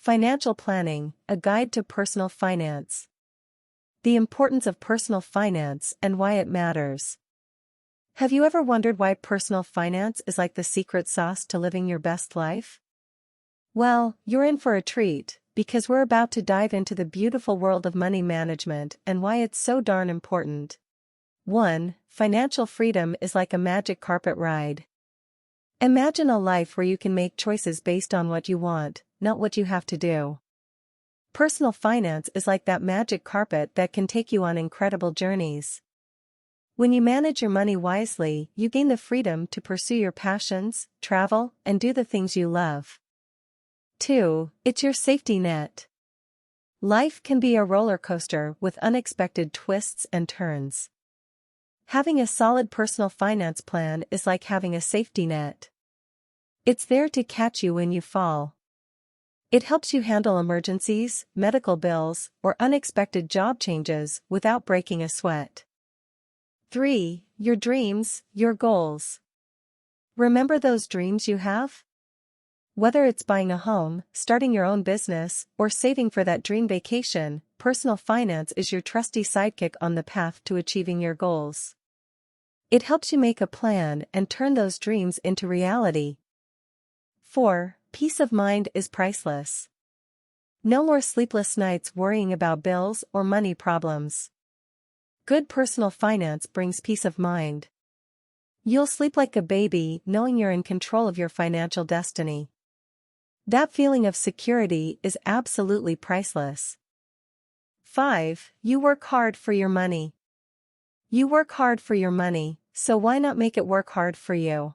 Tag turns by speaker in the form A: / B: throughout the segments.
A: Financial planning, a guide to personal finance. The importance of personal finance and why it matters. Have you ever wondered why personal finance is like the secret sauce to living your best life? Well, you're in for a treat, because we're about to dive into the beautiful world of money management and why it's so darn important. 1. Financial freedom is like a magic carpet ride. Imagine a life where you can make choices based on what you want, not what you have to do. Personal finance is like that magic carpet that can take you on incredible journeys. When you manage your money wisely, you gain the freedom to pursue your passions, travel, and do the things you love. 2. It's your safety net. Life can be a roller coaster with unexpected twists and turns. Having a solid personal finance plan is like having a safety net. It's there to catch you when you fall. It helps you handle emergencies, medical bills, or unexpected job changes without breaking a sweat. 3. Your dreams, your goals. Remember those dreams you have? Whether it's buying a home, starting your own business, or saving for that dream vacation, personal finance is your trusty sidekick on the path to achieving your goals. It helps you make a plan and turn those dreams into reality. 4. Peace of mind is priceless. No more sleepless nights worrying about bills or money problems. Good personal finance brings peace of mind. You'll sleep like a baby knowing you're in control of your financial destiny. That feeling of security is absolutely priceless. 5. You work hard for your money. You work hard for your money, so why not make it work hard for you?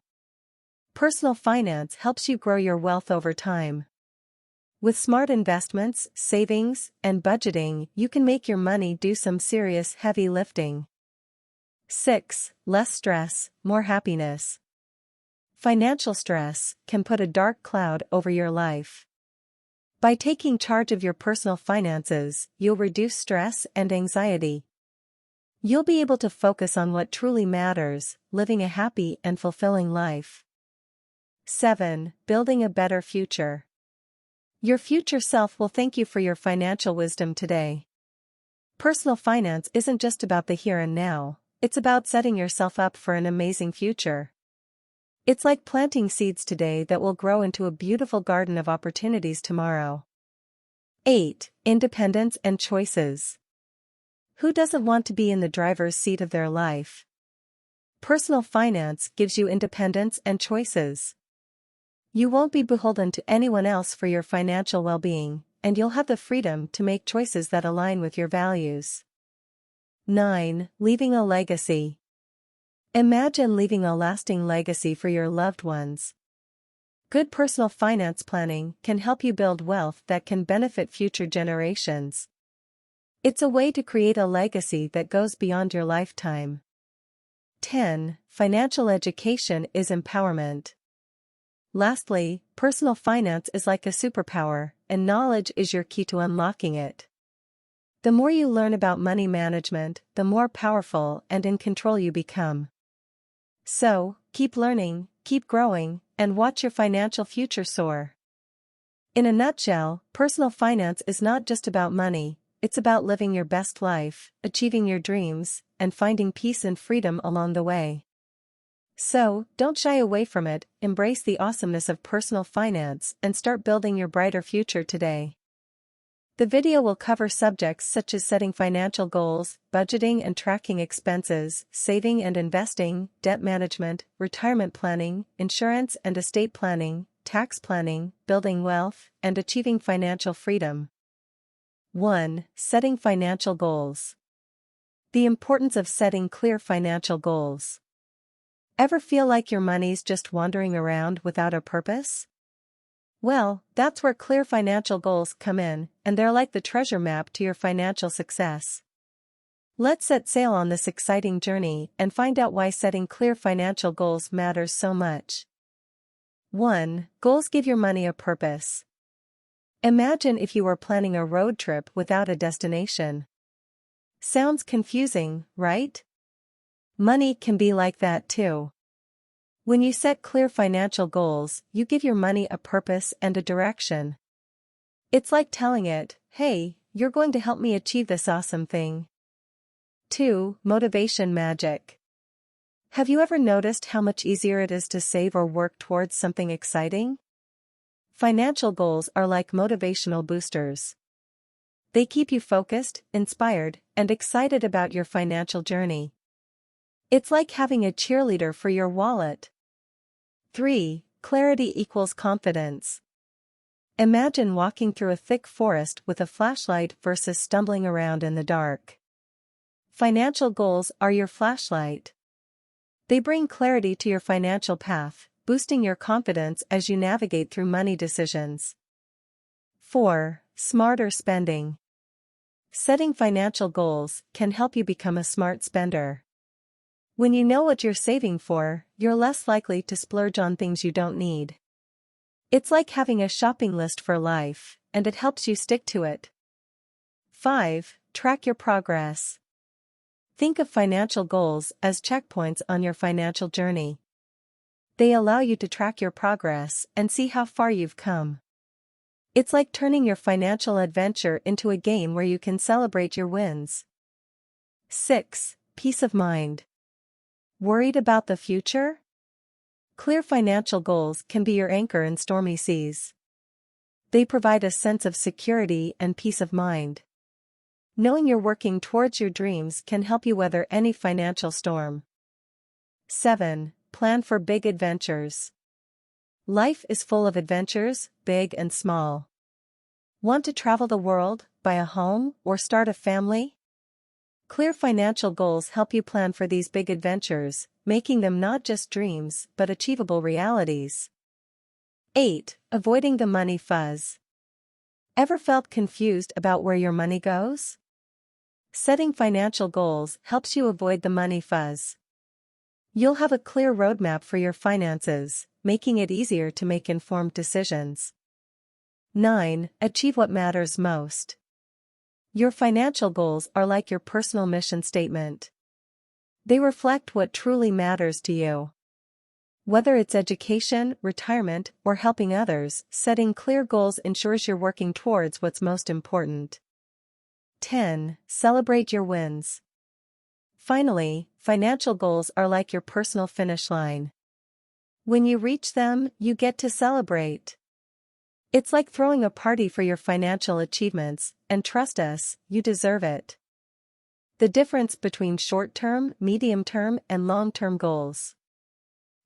A: Personal finance helps you grow your wealth over time. With smart investments, savings, and budgeting, you can make your money do some serious heavy lifting. 6. Less stress, more happiness. Financial stress can put a dark cloud over your life. By taking charge of your personal finances, you'll reduce stress and anxiety. You'll be able to focus on what truly matters, living a happy and fulfilling life. 7. Building a better future. Your future self will thank you for your financial wisdom today. Personal finance isn't just about the here and now, it's about setting yourself up for an amazing future. It's like planting seeds today that will grow into a beautiful garden of opportunities tomorrow. 8. Independence and choices. Who doesn't want to be in the driver's seat of their life? Personal finance gives you independence and choices. You won't be beholden to anyone else for your financial well-being, and you'll have the freedom to make choices that align with your values. 9. Leaving a legacy. Imagine leaving a lasting legacy for your loved ones. Good personal finance planning can help you build wealth that can benefit future generations. It's a way to create a legacy that goes beyond your lifetime. 10. Financial education is empowerment. Lastly, personal finance is like a superpower, and knowledge is your key to unlocking it. The more you learn about money management, the more powerful and in control you become. So, keep learning, keep growing, and watch your financial future soar. In a nutshell, personal finance is not just about money, it's about living your best life, achieving your dreams, and finding peace and freedom along the way. So, don't shy away from it, embrace the awesomeness of personal finance, and start building your brighter future today. The video will cover subjects such as setting financial goals, budgeting and tracking expenses, saving and investing, debt management, retirement planning, insurance and estate planning, tax planning, building wealth, and achieving financial freedom. 1. Setting financial goals. The importance of setting clear financial goals. Ever feel like your money's just wandering around without a purpose? Well, that's where clear financial goals come in, and they're like the treasure map to your financial success. Let's set sail on this exciting journey and find out why setting clear financial goals matters so much. 1. Goals give your money a purpose. Imagine if you were planning a road trip without a destination. Sounds confusing, right? Money can be like that too. When you set clear financial goals, you give your money a purpose and a direction. It's like telling it, hey, you're going to help me achieve this awesome thing. 2. Motivation magic. Have you ever noticed how much easier it is to save or work towards something exciting? Financial goals are like motivational boosters. They keep you focused, inspired, and excited about your financial journey. It's like having a cheerleader for your wallet. 3. Clarity equals confidence. Imagine walking through a thick forest with a flashlight versus stumbling around in the dark. Financial goals are your flashlight. They bring clarity to your financial path, boosting your confidence as you navigate through money decisions. 4. Smarter spending. Setting financial goals can help you become a smart spender. When you know what you're saving for, you're less likely to splurge on things you don't need. It's like having a shopping list for life, and it helps you stick to it. 5. Track your progress. Think of financial goals as checkpoints on your financial journey. They allow you to track your progress and see how far you've come. It's like turning your financial adventure into a game where you can celebrate your wins. 6. Peace of mind. Worried about the future? Clear financial goals can be your anchor in stormy seas. They provide a sense of security and peace of mind. Knowing you're working towards your dreams can help you weather any financial storm. 7. Plan for big adventures. Life is full of adventures, big and small. Want to travel the world, buy a home, or start a family? Clear financial goals help you plan for these big adventures, making them not just dreams but achievable realities. 8. Avoiding the money fuzz. Ever felt confused about where your money goes? Setting financial goals helps you avoid the money fuzz. You'll have a clear roadmap for your finances, making it easier to make informed decisions. 9. Achieve what matters most. Your financial goals are like your personal mission statement. They reflect what truly matters to you. Whether it's education, retirement, or helping others, setting clear goals ensures you're working towards what's most important. 10. Celebrate your wins. Finally, financial goals are like your personal finish line. When you reach them, you get to celebrate. It's like throwing a party for your financial achievements, and trust us, you deserve it. The difference between short-term, medium-term, and long-term goals.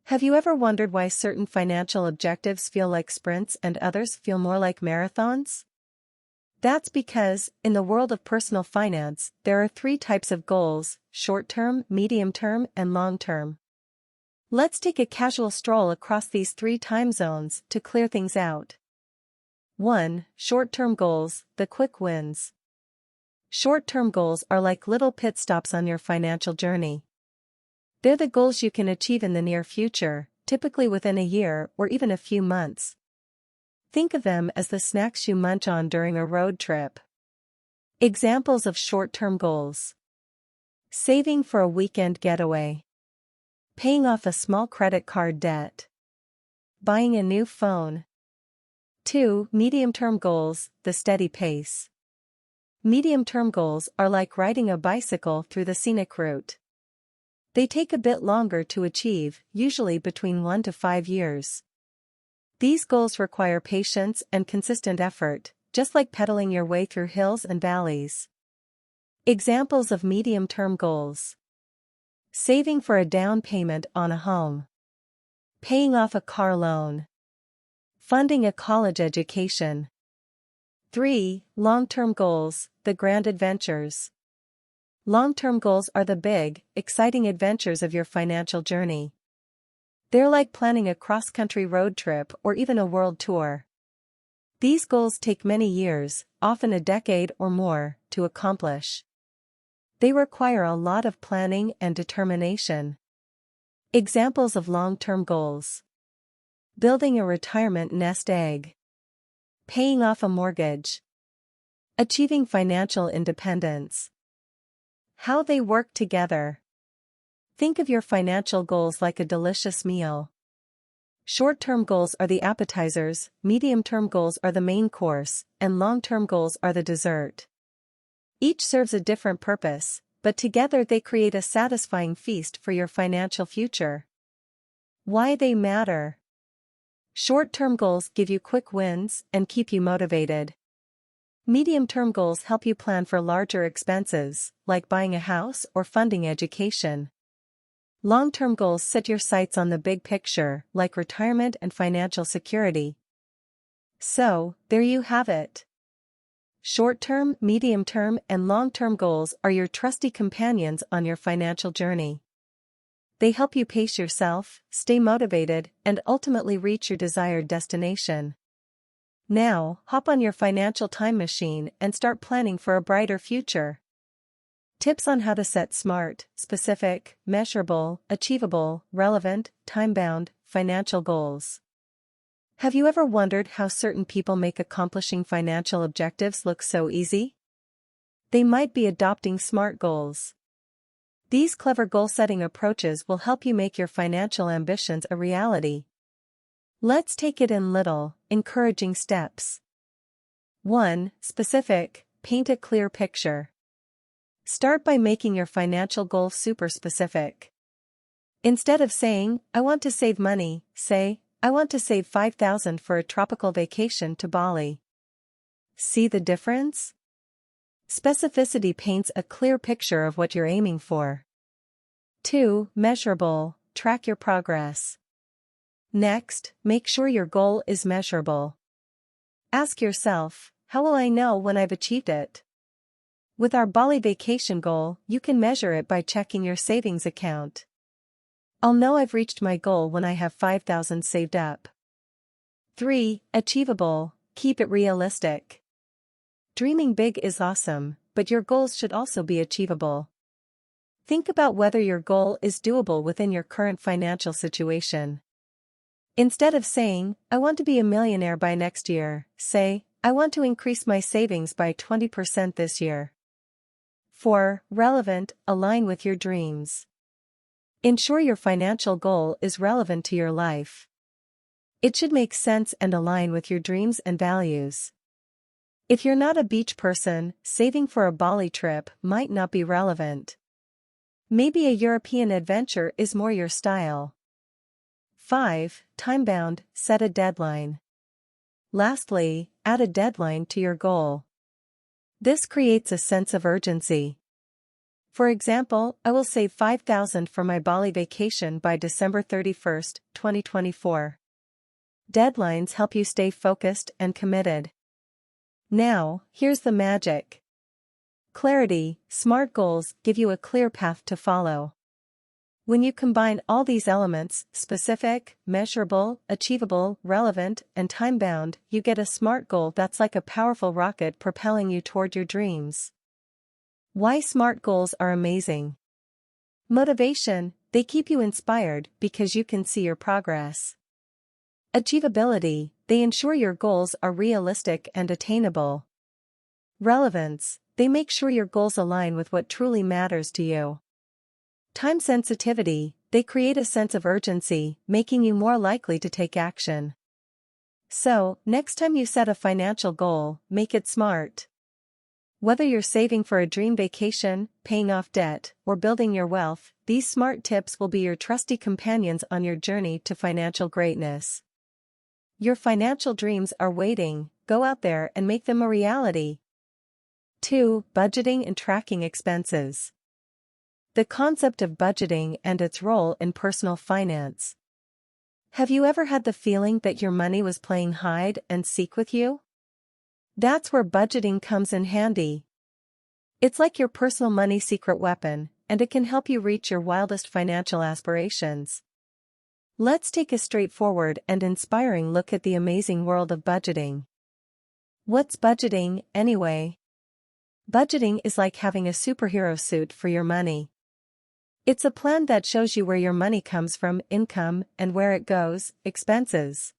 A: Have you ever wondered why certain financial objectives feel like sprints and others feel more like marathons? That's because, in the world of personal finance, there are 3 types of goals: short-term, medium-term, and long-term. Let's take a casual stroll across these 3 time zones to clear things out. 1. Short-term goals, the quick wins. Short-term goals are like little pit stops on your financial journey. They're the goals you can achieve in the near future, typically within a year or even a few months. Think of them as the snacks you munch on during a road trip. Examples of short-term goals: saving for a weekend getaway, paying off a small credit card debt, buying a new phone. 2. Medium-term goals, the steady pace. Medium-term goals are like riding a bicycle through the scenic route. They take a bit longer to achieve, usually between 1 to 5 years. These goals require patience and consistent effort, just like pedaling your way through hills and valleys. Examples of medium-term goals: saving for a down payment on a home, paying off a car loan, funding a college education. 3. Long-term goals, the grand adventures. Long-term goals are the big, exciting adventures of your financial journey. They're like planning a cross-country road trip or even a world tour. These goals take many years, often a decade or more, to accomplish. They require a lot of planning and determination. Examples of long-term goals: building a retirement nest egg, paying off a mortgage, achieving financial independence. How they work together. Think of your financial goals like a delicious meal. Short-term goals are the appetizers, medium-term goals are the main course, and long-term goals are the dessert. Each serves a different purpose, but together they create a satisfying feast for your financial future. Why they matter. Short-term goals give you quick wins and keep you motivated. Medium-term goals help you plan for larger expenses, like buying a house or funding education. Long-term goals set your sights on the big picture, like retirement and financial security. So, there you have it. Short-term, medium-term, and long-term goals are your trusty companions on your financial journey. They help you pace yourself, stay motivated, and ultimately reach your desired destination. Now, hop on your financial time machine and start planning for a brighter future. Tips on how to set smart, specific, measurable, achievable, relevant, time-bound, financial goals. Have you ever wondered how certain people make accomplishing financial objectives look so easy? They might be adopting SMART goals. These clever goal-setting approaches will help you make your financial ambitions a reality. Let's take it in little, encouraging steps. 1. Specific, paint a clear picture. Start by making your financial goal super specific. Instead of saying, "I want to save money," say, "I want to save $5,000 for a tropical vacation to Bali." See the difference? Specificity paints a clear picture of what you're aiming for. 2. Measurable, track your progress. Next, make sure your goal is measurable. Ask yourself, how will I know when I've achieved it? With our Bali vacation goal, you can measure it by checking your savings account. I'll know I've reached my goal when I have 5,000 saved up. 3. Achievable, keep it realistic. Dreaming big is awesome, but your goals should also be achievable. Think about whether your goal is doable within your current financial situation. Instead of saying, "I want to be a millionaire by next year," say, "I want to increase my savings by 20% this year." 4. Relevant, align with your dreams. Ensure your financial goal is relevant to your life. It should make sense and align with your dreams and values. If you're not a beach person, saving for a Bali trip might not be relevant. Maybe a European adventure is more your style. 5. Time-bound, set a deadline. Lastly, add a deadline to your goal. This creates a sense of urgency. For example, I will save $5,000 for my Bali vacation by December 31st, 2024. Deadlines help you stay focused and committed. Now, here's the magic. Clarity, SMART goals give you a clear path to follow. When you combine all these elements, specific, measurable, achievable, relevant, and time-bound, you get a SMART goal that's like a powerful rocket propelling you toward your dreams. Why SMART goals are amazing. Motivation, they keep you inspired because you can see your progress. Achievability, they ensure your goals are realistic and attainable. Relevance, they make sure your goals align with what truly matters to you. Time sensitivity, they create a sense of urgency, making you more likely to take action. So, next time you set a financial goal, make it SMART. Whether you're saving for a dream vacation, paying off debt, or building your wealth, these SMART tips will be your trusty companions on your journey to financial greatness. Your financial dreams are waiting, go out there and make them a reality. 2. Budgeting and tracking expenses. The concept of budgeting and its role in personal finance. Have you ever had the feeling that your money was playing hide and seek with you? That's where budgeting comes in handy. It's like your personal money secret weapon, and it can help you reach your wildest financial aspirations. Let's take a straightforward and inspiring look at the amazing world of budgeting. What's budgeting, anyway? Budgeting is like having a superhero suit for your money. It's a plan that shows you where your money comes from, income, and where it goes, expenses.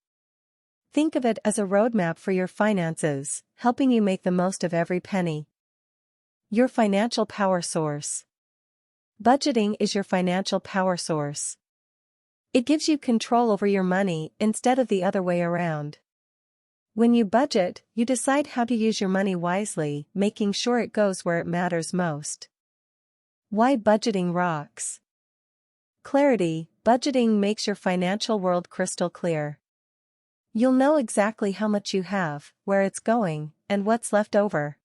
A: Think of it as a roadmap for your finances, helping you make the most of every penny. Your financial power source. Budgeting is your financial power source. It gives you control over your money instead of the other way around. When you budget, you decide how to use your money wisely, making sure it goes where it matters most. Why budgeting rocks? Clarity. Budgeting makes your financial world crystal clear. You'll know exactly how much you have, where it's going, and what's left over.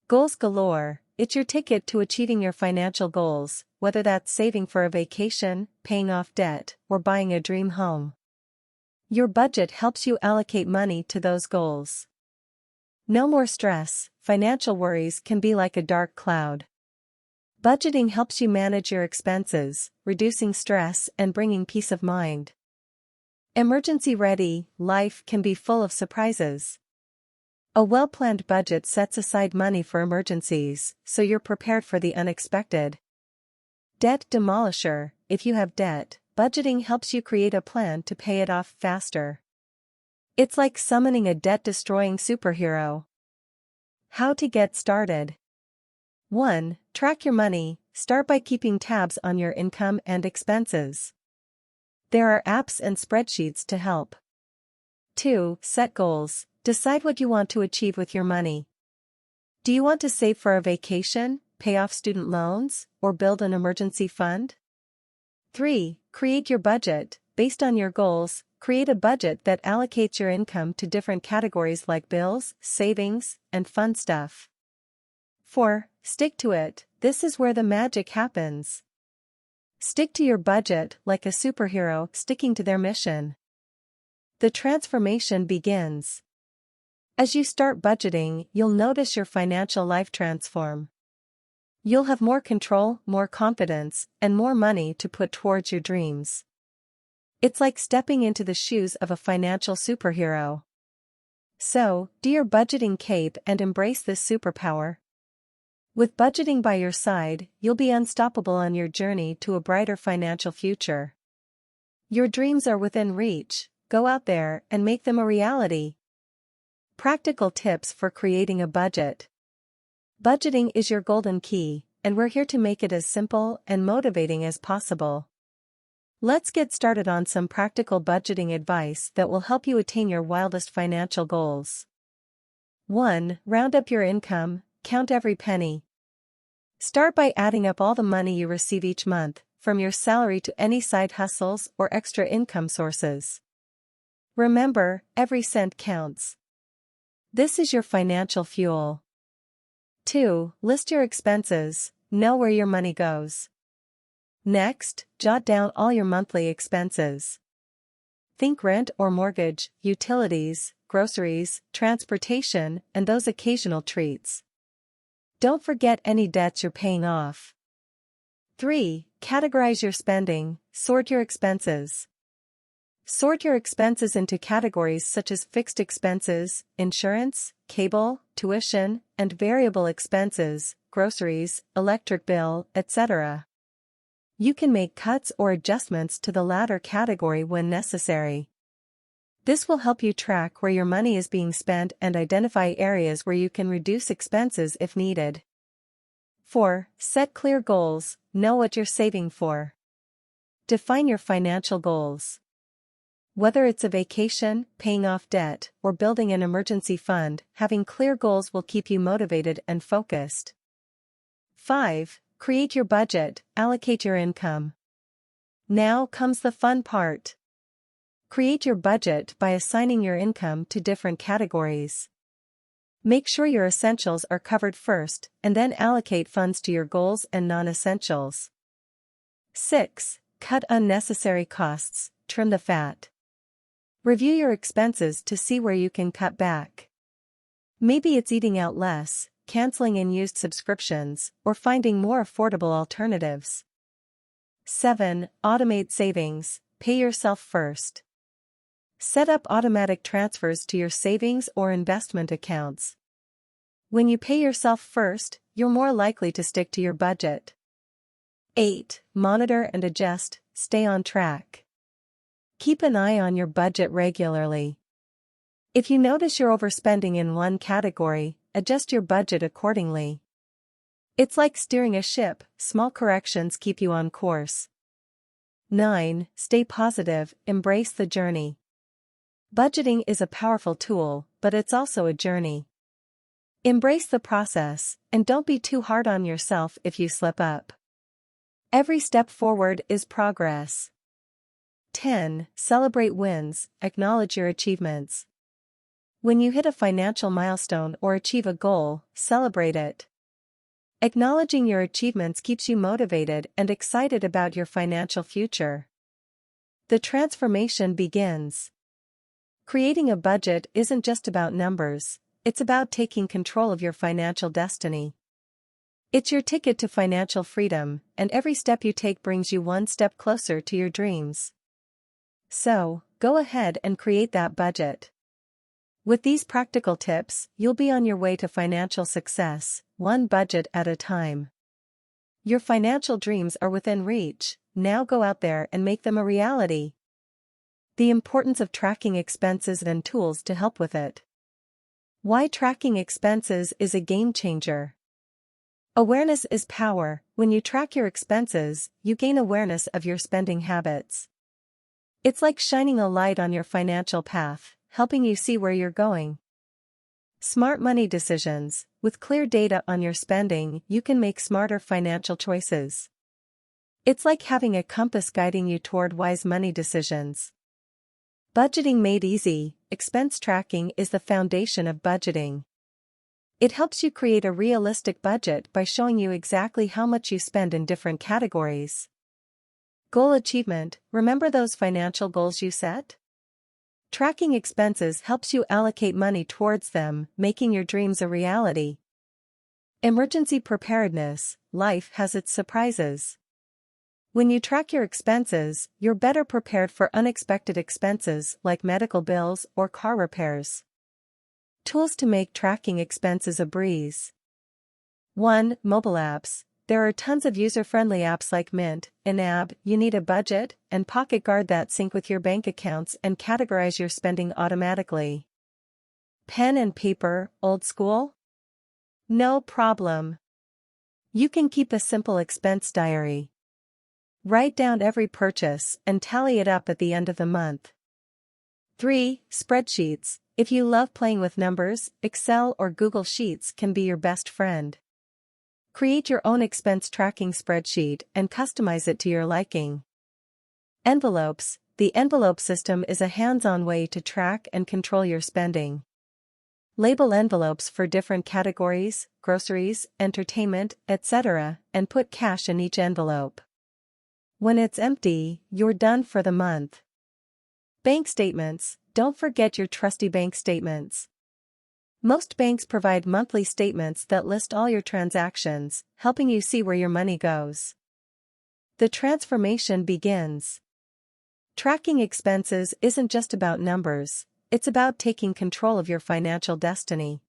A: Goals galore. It's your ticket to achieving your financial goals, whether that's saving for a vacation, paying off debt, or buying a dream home. Your budget helps you allocate money to those goals. No more stress. Financial worries can be like a dark cloud. Budgeting helps you manage your expenses, reducing stress and bringing peace of mind. Emergency ready. Life can be full of surprises. A well-planned budget sets aside money for emergencies, so you're prepared for the unexpected. Debt demolisher. If you have debt, budgeting helps you create a plan to pay it off faster. It's like summoning a debt-destroying superhero. How to get started. 1. Track your money. Start by keeping tabs on your income and expenses. There are apps and spreadsheets to help. 2. Set goals. Decide what you want to achieve with your money. Do you want to save for a vacation, pay off student loans, or build an emergency fund? 3. Create your budget. Based on your goals, create a budget that allocates your income to different categories like bills, savings, and fun stuff. 4. Stick to it. This is where the magic happens. Stick to your budget like a superhero sticking to their mission. The transformation begins. As you start budgeting, you'll notice your financial life transform. You'll have more control, more confidence, and more money to put towards your dreams. It's like stepping into the shoes of a financial superhero. So, do your budgeting cape and embrace this superpower. With budgeting by your side, you'll be unstoppable on your journey to a brighter financial future. Your dreams are within reach. Go out there and make them a reality. Practical tips for creating a budget. Budgeting is your golden key, and we're here to make it as simple and motivating as possible. Let's get started on some practical budgeting advice that will help you attain your wildest financial goals. 1. Round up your income, count every penny. Start by adding up all the money you receive each month, from your salary to any side hustles or extra income sources. Remember, every cent counts. This is your financial fuel. 2. List your expenses. Know where your money goes. Next, jot down all your monthly expenses. Think rent or mortgage, utilities, groceries, transportation, and those occasional treats. Don't forget any debts you're paying off. 3. Categorize your spending. Sort your expenses. Sort your expenses into categories such as fixed expenses, insurance, cable, tuition, and variable expenses, groceries, electric bill, etc. You can make cuts or adjustments to the latter category when necessary. This will help you track where your money is being spent and identify areas where you can reduce expenses if needed. 4. Set clear goals. Know what you're saving for. Define your financial goals. Whether it's a vacation, paying off debt, or building an emergency fund, having clear goals will keep you motivated and focused. 5. Create your budget. Allocate your income. Now comes the fun part. Create your budget by assigning your income to different categories. Make sure your essentials are covered first, and then allocate funds to your goals and non-essentials. 6. Cut unnecessary costs. Trim the fat. Review your expenses to see where you can cut back. Maybe it's eating out less, canceling unused subscriptions, or finding more affordable alternatives. 7. Automate savings. Pay yourself first. Set up automatic transfers to your savings or investment accounts. When you pay yourself first, you're more likely to stick to your budget. 8. Monitor and adjust. Stay on track. Keep an eye on your budget regularly. If you notice you're overspending in one category, adjust your budget accordingly. It's like steering a ship, small corrections keep you on course. 9. Stay positive, embrace the journey. Budgeting is a powerful tool, but it's also a journey. Embrace the process, and don't be too hard on yourself if you slip up. Every step forward is progress. 10. Celebrate wins, acknowledge your achievements. When you hit a financial milestone or achieve a goal, celebrate it. Acknowledging your achievements keeps you motivated and excited about your financial future. The transformation begins. Creating a budget isn't just about numbers, it's about taking control of your financial destiny. It's your ticket to financial freedom, and every step you take brings you one step closer to your dreams. So, go ahead and create that budget. With these practical tips, you'll be on your way to financial success, one budget at a time. Your financial dreams are within reach, now go out there and make them a reality. The importance of tracking expenses and tools to help with it. Why tracking expenses is a game changer. Awareness is power. When you track your expenses, you gain awareness of your spending habits. It's like shining a light on your financial path, helping you see where you're going. Smart money decisions. With clear data on your spending, you can make smarter financial choices. It's like having a compass guiding you toward wise money decisions. Budgeting made easy. Expense tracking is the foundation of budgeting. It helps you create a realistic budget by showing you exactly how much you spend in different categories. Goal achievement. Remember those financial goals you set? Tracking expenses helps you allocate money towards them, making your dreams a reality. Emergency preparedness. Life has its surprises. When you track your expenses, you're better prepared for unexpected expenses like medical bills or car repairs. Tools to make tracking expenses a breeze. 1. Mobile apps. There are tons of user-friendly apps like Mint, Inab, You Need a Budget, and Pocket Guard that sync with your bank accounts and categorize your spending automatically. Pen and paper, old school? No problem. You can keep a simple expense diary. Write down every purchase and tally it up at the end of the month. 3. Spreadsheets. If you love playing with numbers, Excel or Google Sheets can be your best friend. Create your own expense tracking spreadsheet and customize it to your liking. Envelopes. The envelope system is a hands-on way to track and control your spending. Label envelopes for different categories, groceries, entertainment, etc., and put cash in each envelope. When it's empty, you're done for the month. Bank statements. Don't forget your trusty bank statements. Most banks provide monthly statements that list all your transactions, helping you see where your money goes. The transformation begins. Tracking expenses isn't just about numbers, it's about taking control of your financial destiny.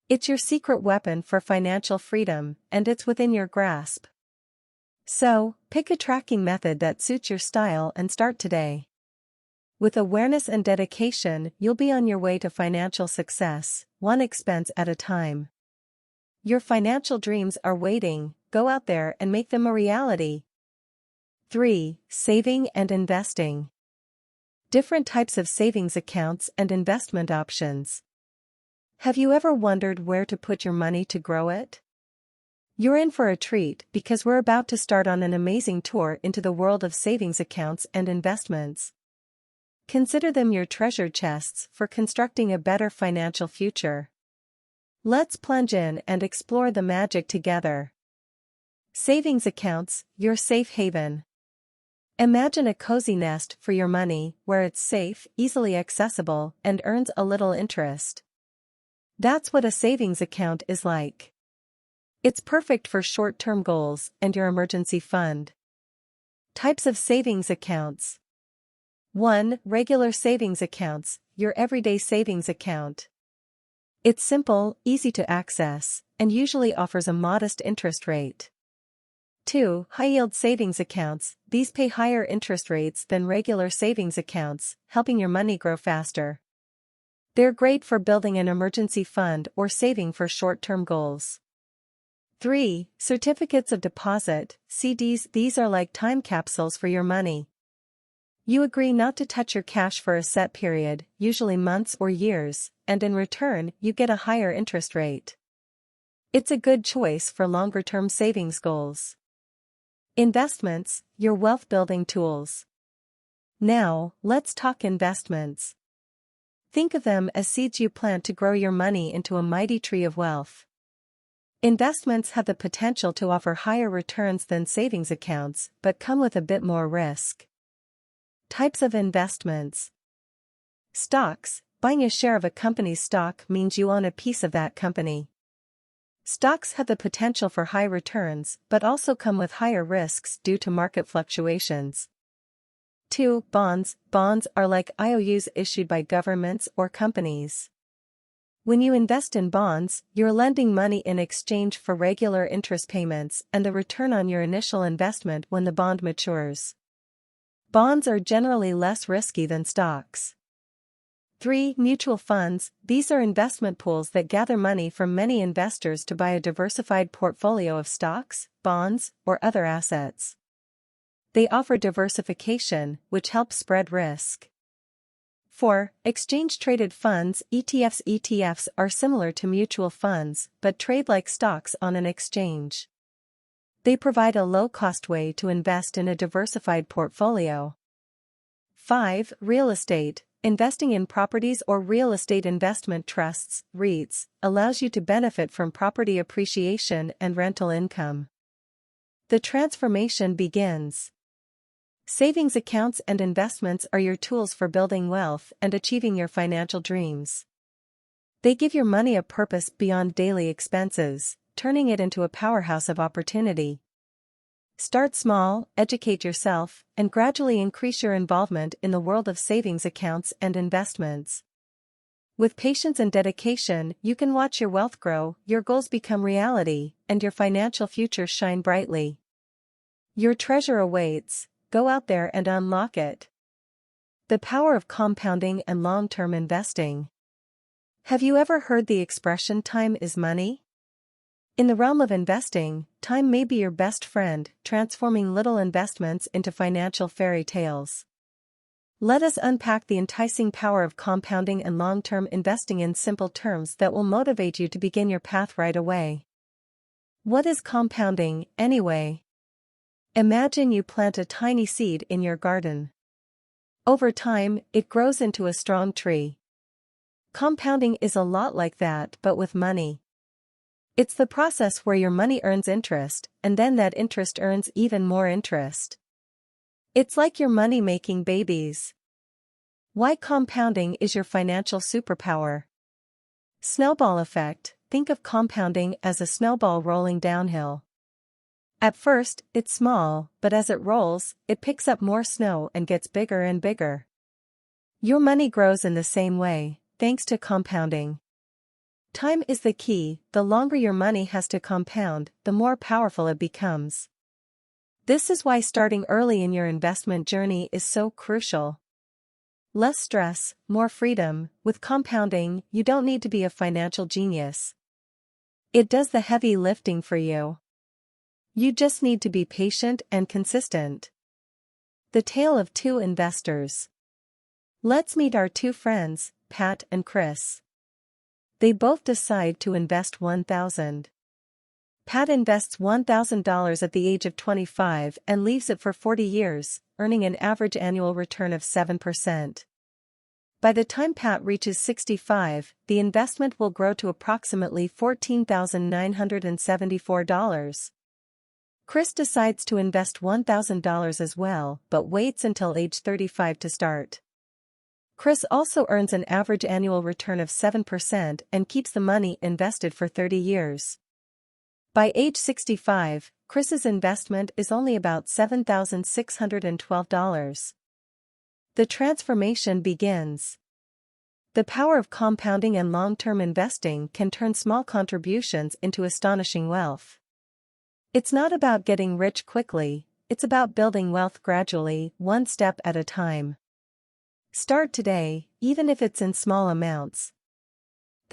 A: It's your secret weapon for financial freedom, and it's within your grasp. So, pick a tracking method that suits your style and start today. With awareness and dedication, you'll be on your way to financial success, one expense at a time. Your financial dreams are waiting, go out there and make them a reality. 3. Saving and investing. Different types of savings accounts and investment options. Have you ever wondered where to put your money to grow it? You're in for a treat because we're about to start on an amazing tour into the world of savings accounts and investments. Consider them your treasure chests for constructing a better financial future. Let's plunge in and explore the magic together. Savings accounts, your safe haven. Imagine a cozy nest for your money where it's safe, easily accessible, and earns a little interest. That's what a savings account is like. It's perfect for short-term goals and your emergency fund. Types of savings accounts. 1. Regular savings accounts, your everyday savings account. It's simple, easy to access, and usually offers a modest interest rate. 2. High-yield savings accounts, these pay higher interest rates than regular savings accounts, helping your money grow faster. They're great for building an emergency fund or saving for short-term goals. 3. Certificates of deposit, CDs. These are like time capsules for your money. You agree not to touch your cash for a set period, usually months or years, and in return, you get a higher interest rate. It's a good choice for longer-term savings goals. Investments, your wealth-building tools. Now, let's talk investments. Think of them as seeds you plant to grow your money into a mighty tree of wealth. Investments have the potential to offer higher returns than savings accounts, but come with a bit more risk. Types of investments. Stocks. Buying a share of a company's stock means you own a piece of that company. Stocks have the potential for high returns, but also come with higher risks due to market fluctuations. 2. Bonds. Bonds are like IOUs issued by governments or companies. When you invest in bonds, you're lending money in exchange for regular interest payments and the return on your initial investment when the bond matures. Bonds are generally less risky than stocks. 3. Mutual funds. These are investment pools that gather money from many investors to buy a diversified portfolio of stocks, bonds, or other assets. They offer diversification, which helps spread risk. 4. Exchange-traded funds, ETFs. ETFs are similar to mutual funds, but trade like stocks on an exchange. They provide a low-cost way to invest in a diversified portfolio. 5. Real estate. Investing in properties or real estate investment trusts, REITs, allows you to benefit from property appreciation and rental income. The transformation begins. Savings accounts and investments are your tools for building wealth and achieving your financial dreams. They give your money a purpose beyond daily expenses, turning it into a powerhouse of opportunity. Start small, educate yourself, and gradually increase your involvement in the world of savings accounts and investments. With patience and dedication, you can watch your wealth grow, your goals become reality, and your financial future shine brightly. Your treasure awaits. Go out there and unlock it. The power of compounding and long-term investing. Have you ever heard the expression "time is money"? In the realm of investing, time may be your best friend, transforming little investments into financial fairy tales. Let us unpack the enticing power of compounding and long-term investing in simple terms that will motivate you to begin your path right away. What is compounding, anyway? Imagine you plant a tiny seed in your garden. Over time, it grows into a strong tree. Compounding is a lot like that, but with money. It's the process where your money earns interest, and then that interest earns even more interest. It's like your money making babies. Why compounding is your financial superpower. Snowball effect. Think of compounding as a snowball rolling downhill. At first, it's small, but as it rolls, it picks up more snow and gets bigger and bigger. Your money grows in the same way, thanks to compounding. Time is the key. The longer your money has to compound, the more powerful it becomes. This is why starting early in your investment journey is so crucial. Less stress, more freedom. With compounding, you don't need to be a financial genius. It does the heavy lifting for you. You just need to be patient and consistent. The tale of two investors. Let's meet our two friends, Pat and Chris. They both decide to invest $1,000. Pat invests $1,000 at the age of 25 and leaves it for 40 years, earning an average annual return of 7%. By the time Pat reaches 65, the investment will grow to approximately $14,974. Chris decides to invest $1,000 as well, but waits until age 35 to start. Chris also earns an average annual return of 7% and keeps the money invested for 30 years. By age 65, Chris's investment is only about $7,612. The transformation begins. The power of compounding and long-term investing can turn small contributions into astonishing wealth. It's not about getting rich quickly, it's about building wealth gradually, one step at a time. Start today, even if it's in small amounts.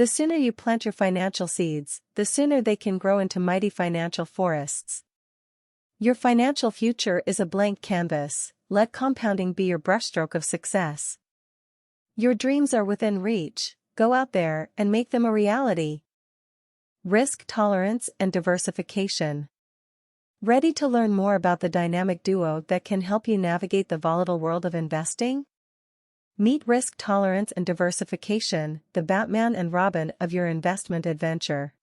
A: The sooner you plant your financial seeds, the sooner they can grow into mighty financial forests. Your financial future is a blank canvas. Let compounding be your brushstroke of success. Your dreams are within reach. Go out there and make them a reality. Risk tolerance and diversification. Ready to learn more about the dynamic duo that can help you navigate the volatile world of investing? Meet risk tolerance and diversification, the Batman and Robin of your investment adventure.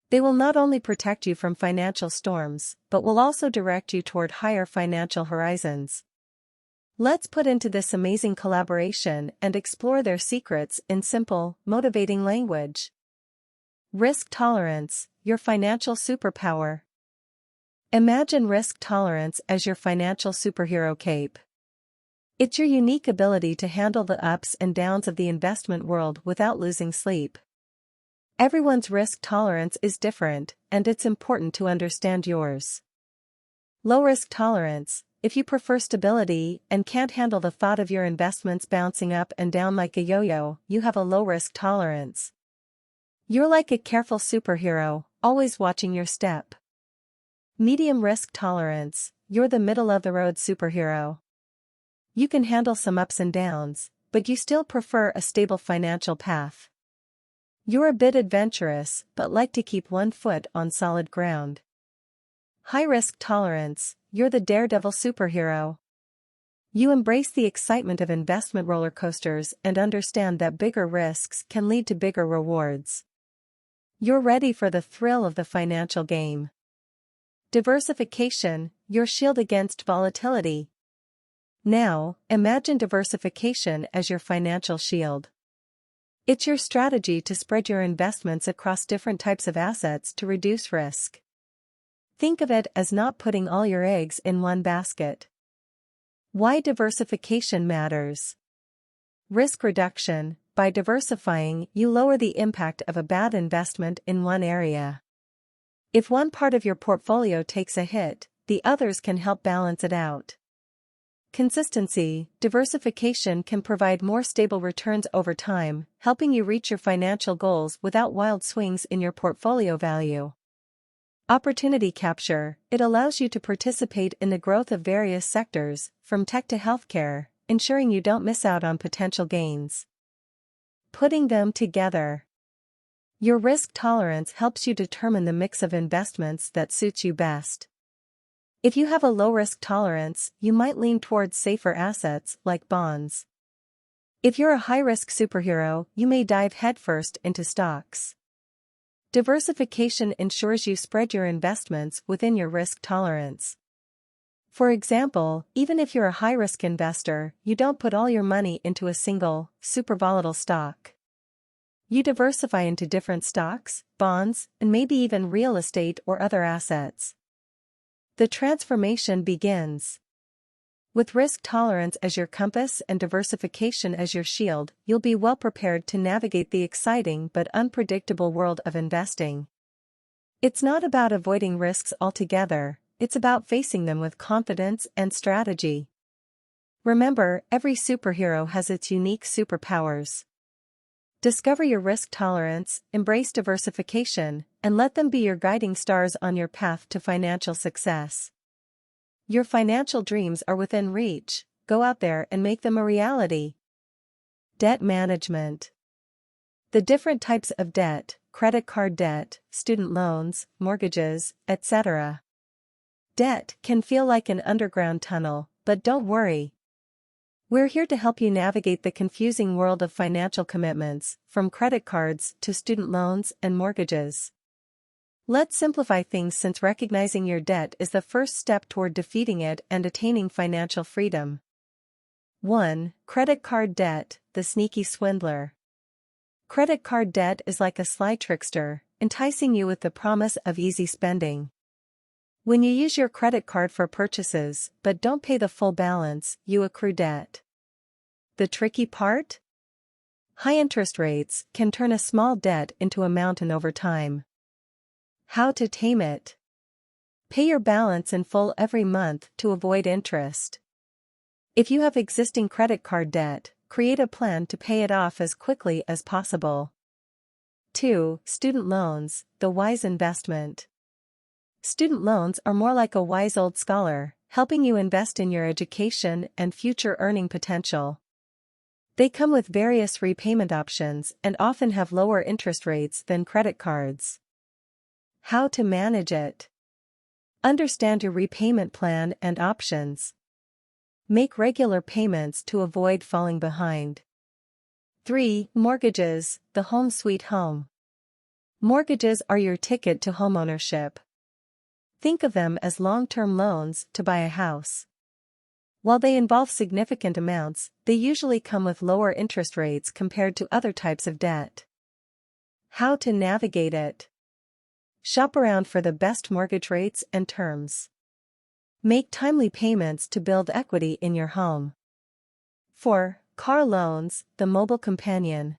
A: They will not only protect you from financial storms, but will also direct you toward higher financial horizons. Let's put into this amazing collaboration and explore their secrets in simple, motivating language. Risk tolerance, your financial superpower. Imagine risk tolerance as your financial superhero cape. It's your unique ability to handle the ups and downs of the investment world without losing sleep. Everyone's risk tolerance is different, and it's important to understand yours. Low risk tolerance. If you prefer stability and can't handle the thought of your investments bouncing up and down like a yo-yo, you have a low risk tolerance. You're like a careful superhero, always watching your step. Medium risk tolerance. You're the middle of the road superhero. You can handle some ups and downs, but you still prefer a stable financial path. You're a bit adventurous, but like to keep one foot on solid ground. High risk tolerance. You're the daredevil superhero. You embrace the excitement of investment roller coasters and understand that bigger risks can lead to bigger rewards. You're ready for the thrill of the financial game. Diversification, your shield against volatility. Now, imagine diversification as your financial shield. It's your strategy to spread your investments across different types of assets to reduce risk. Think of it as not putting all your eggs in one basket. Why diversification matters. Risk reduction. By diversifying, you lower the impact of a bad investment in one area. If one part of your portfolio takes a hit, the others can help balance it out. Consistency. Diversification can provide more stable returns over time, helping you reach your financial goals without wild swings in your portfolio value. Opportunity capture. It allows you to participate in the growth of various sectors, from tech to healthcare, ensuring you don't miss out on potential gains. Putting them together. Your risk tolerance helps you determine the mix of investments that suits you best. If you have a low risk tolerance, you might lean towards safer assets like bonds. If you're a high risk superhero, you may dive headfirst into stocks. Diversification ensures you spread your investments within your risk tolerance. For example, even if you're a high-risk investor, you don't put all your money into a single, super volatile stock. You diversify into different stocks, bonds, and maybe even real estate or other assets. The transformation begins. With risk tolerance as your compass and diversification as your shield, you'll be well prepared to navigate the exciting but unpredictable world of investing. It's not about avoiding risks altogether, it's about facing them with confidence and strategy. Remember, every superhero has its unique superpowers. Discover your risk tolerance, embrace diversification, and let them be your guiding stars on your path to financial success. Your financial dreams are within reach. Go out there and make them a reality. Debt management. The different types of debt, credit card debt, student loans, mortgages, etc. Debt can feel like an underground tunnel, but don't worry. We're here to help you navigate the confusing world of financial commitments, from credit cards to student loans and mortgages. Let's simplify things, since recognizing your debt is the first step toward defeating it and attaining financial freedom. 1. Credit card debt, the sneaky swindler. Credit card debt is like a sly trickster, enticing you with the promise of easy spending. When you use your credit card for purchases, but don't pay the full balance, you accrue debt. The tricky part? High interest rates can turn a small debt into a mountain over time. How to tame it? Pay your balance in full every month to avoid interest. If you have existing credit card debt, create a plan to pay it off as quickly as possible. 2. Student loans, the wise investment. Student loans are more like a wise old scholar, helping you invest in your education and future earning potential. They come with various repayment options and often have lower interest rates than credit cards. How to manage it? Understand your repayment plan and options. Make regular payments to avoid falling behind. 3. Mortgages, the home sweet home. Mortgages are your ticket to homeownership. Think of them as long-term loans to buy a house. While they involve significant amounts, they usually come with lower interest rates compared to other types of debt. How to navigate it? Shop around for the best mortgage rates and terms. Make timely payments to build equity in your home. 4. Car loans, the mobile companion.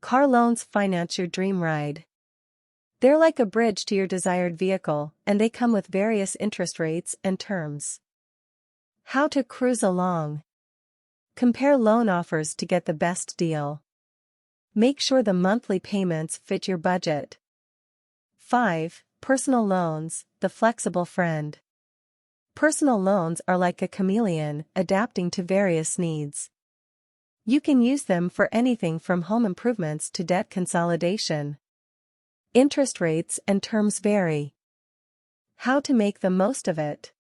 A: Car loans finance your dream ride. They're like a bridge to your desired vehicle, and they come with various interest rates and terms. How to cruise along? Compare loan offers to get the best deal. Make sure the monthly payments fit your budget. 5. Personal loans, the flexible friend. Personal loans are like a chameleon, adapting to various needs. You can use them for anything from home improvements to debt consolidation. Interest rates and terms vary. How to make the most of it?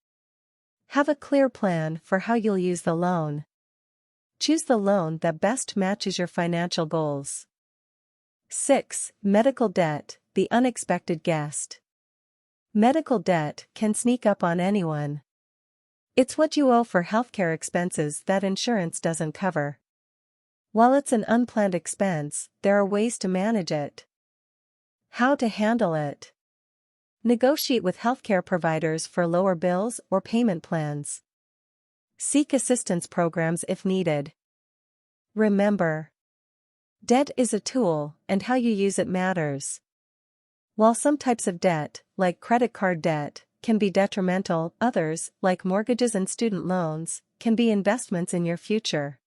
A: Have a clear plan for how you'll use the loan. Choose the loan that best matches your financial goals. 6. Medical debt, the unexpected guest. Medical debt can sneak up on anyone. It's what you owe for healthcare expenses that insurance doesn't cover. While it's an unplanned expense, there are ways to manage it. How to handle it? Negotiate with healthcare providers for lower bills or payment plans. Seek assistance programs if needed. Remember, debt is a tool, and how you use it matters. While some types of debt, like credit card debt, can be detrimental, others, like mortgages and student loans, can be investments in your future.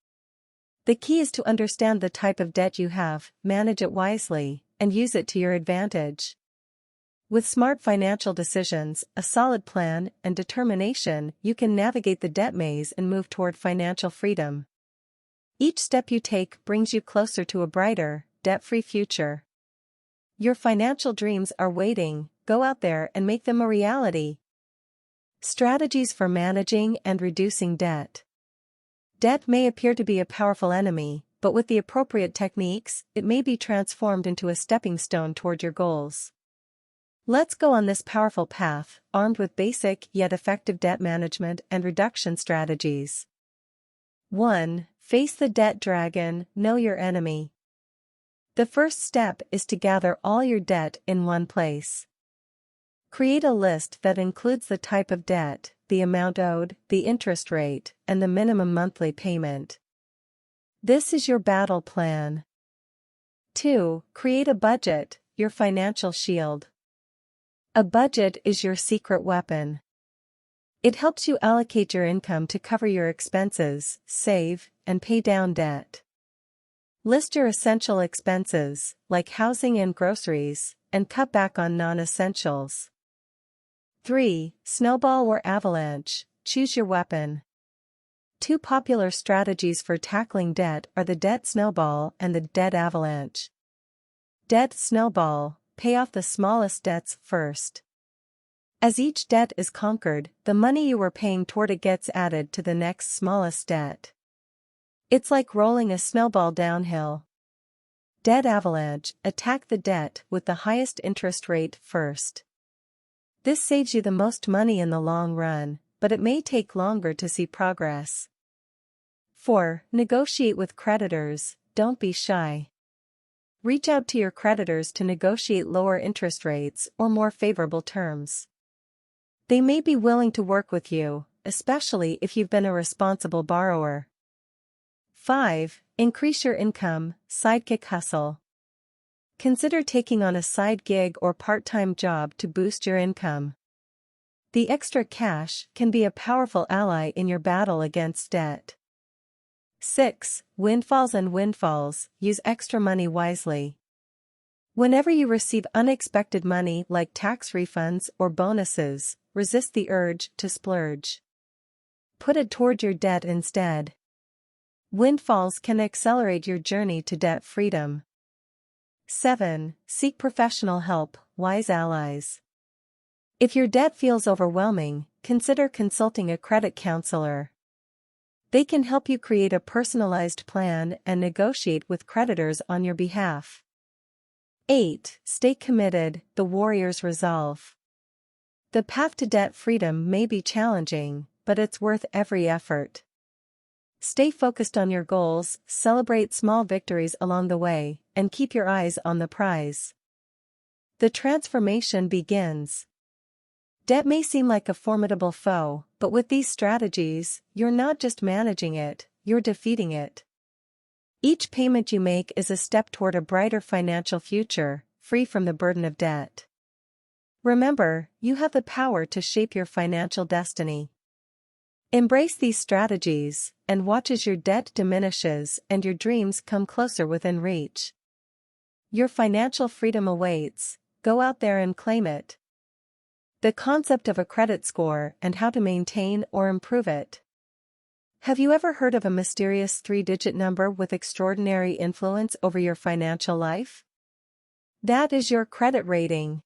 A: The key is to understand the type of debt you have, manage it wisely, and use it to your advantage. With smart financial decisions, a solid plan, and determination, you can navigate the debt maze and move toward financial freedom. Each step you take brings you closer to a brighter, debt-free future. Your financial dreams are waiting, go out there and make them a reality. Strategies for managing and reducing debt. Debt may appear to be a powerful enemy, but with the appropriate techniques, it may be transformed into a stepping stone toward your goals. Let's go on this powerful path, armed with basic yet effective debt management and reduction strategies. 1. Face the debt dragon, know your enemy. The first step is to gather all your debt in one place. Create a list that includes the type of debt, the amount owed, the interest rate, and the minimum monthly payment. This is your battle plan. 2. Create a budget, your financial shield. A budget is your secret weapon. It helps you allocate your income to cover your expenses, save, and pay down debt. List your essential expenses, like housing and groceries, and cut back on non-essentials. 3. Snowball or avalanche, choose your weapon. Two popular strategies for tackling debt are the debt snowball and the debt avalanche. Debt snowball, pay off the smallest debts first. As each debt is conquered, the money you were paying toward it gets added to the next smallest debt. It's like rolling a snowball downhill. Debt avalanche, attack the debt with the highest interest rate first. This saves you the most money in the long run, but it may take longer to see progress. 4. Negotiate with creditors, don't be shy. Reach out to your creditors to negotiate lower interest rates or more favorable terms. They may be willing to work with you, especially if you've been a responsible borrower. 5. Increase your income, sidekick hustle. Consider taking on a side gig or part-time job to boost your income. The extra cash can be a powerful ally in your battle against debt. 6. Windfalls and windfalls, use extra money wisely. Whenever you receive unexpected money like tax refunds or bonuses, resist the urge to splurge. Put it toward your debt instead. Windfalls can accelerate your journey to debt freedom. 7. Seek professional help, wise allies. If your debt feels overwhelming, consider consulting a credit counselor. They can help you create a personalized plan and negotiate with creditors on your behalf. 8. Stay committed, the warrior's resolve. The path to debt freedom may be challenging, but it's worth every effort. Stay focused on your goals, celebrate small victories along the way, and keep your eyes on the prize. The transformation begins. Debt may seem like a formidable foe, but with these strategies, you're not just managing it, you're defeating it. Each payment you make is a step toward a brighter financial future, free from the burden of debt. Remember, you have the power to shape your financial destiny. Embrace these strategies, and watch as your debt diminishes and your dreams come closer within reach. Your financial freedom awaits, go out there and claim it. The concept of a credit score and how to maintain or improve it. Have you ever heard of a mysterious 3-digit number with extraordinary influence over your financial life? That is your credit rating.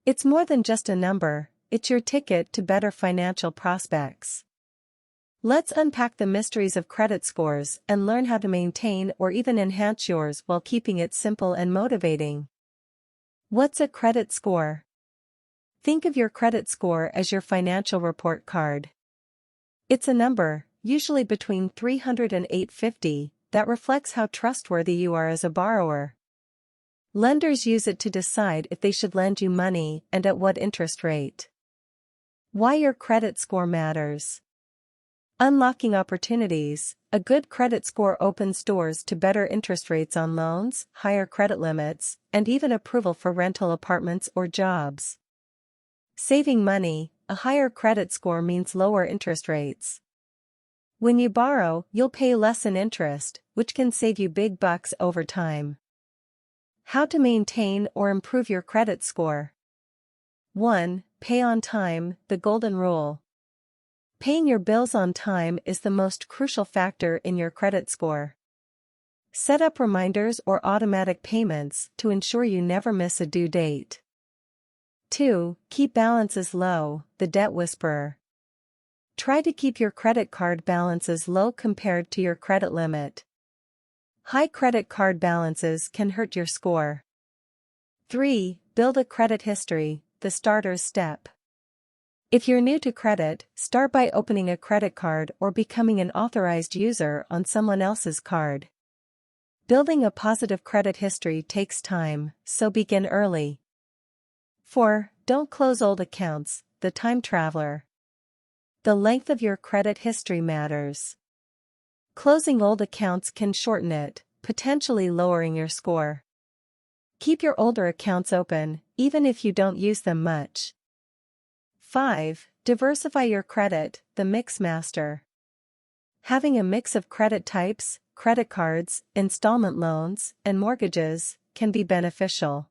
A: It's more than just a number, it's your ticket to better financial prospects. Let's unpack the mysteries of credit scores and learn how to maintain or even enhance yours while keeping it simple and motivating. What's a credit score? Think of your credit score as your financial report card. It's a number, usually between 300 and 850, that reflects how trustworthy you are as a borrower. Lenders use it to decide if they should lend you money and at what interest rate. Why your credit score matters. Unlocking opportunities. A good credit score opens doors to better interest rates on loans, higher credit limits, and even approval for rental apartments or jobs. Saving money. A higher credit score means lower interest rates. When you borrow, you'll pay less in interest, which can save you big bucks over time. How to maintain or improve your credit score. 1. Pay on time, the golden rule. Paying your bills on time is the most crucial factor in your credit score. Set up reminders or automatic payments to ensure you never miss a due date. 2. Keep balances low, the debt whisperer. Try to keep your credit card balances low compared to your credit limit. High credit card balances can hurt your score. 3. Build a credit history, the starter's step. If you're new to credit, start by opening a credit card or becoming an authorized user on someone else's card. Building a positive credit history takes time, so begin early. 4. Don't close old accounts, the time traveler. The length of your credit history matters. Closing old accounts can shorten it, potentially lowering your score. Keep your older accounts open, even if you don't use them much. 5. Diversify your credit, the mix master. Having a mix of credit types, credit cards, installment loans, and mortgages, can be beneficial.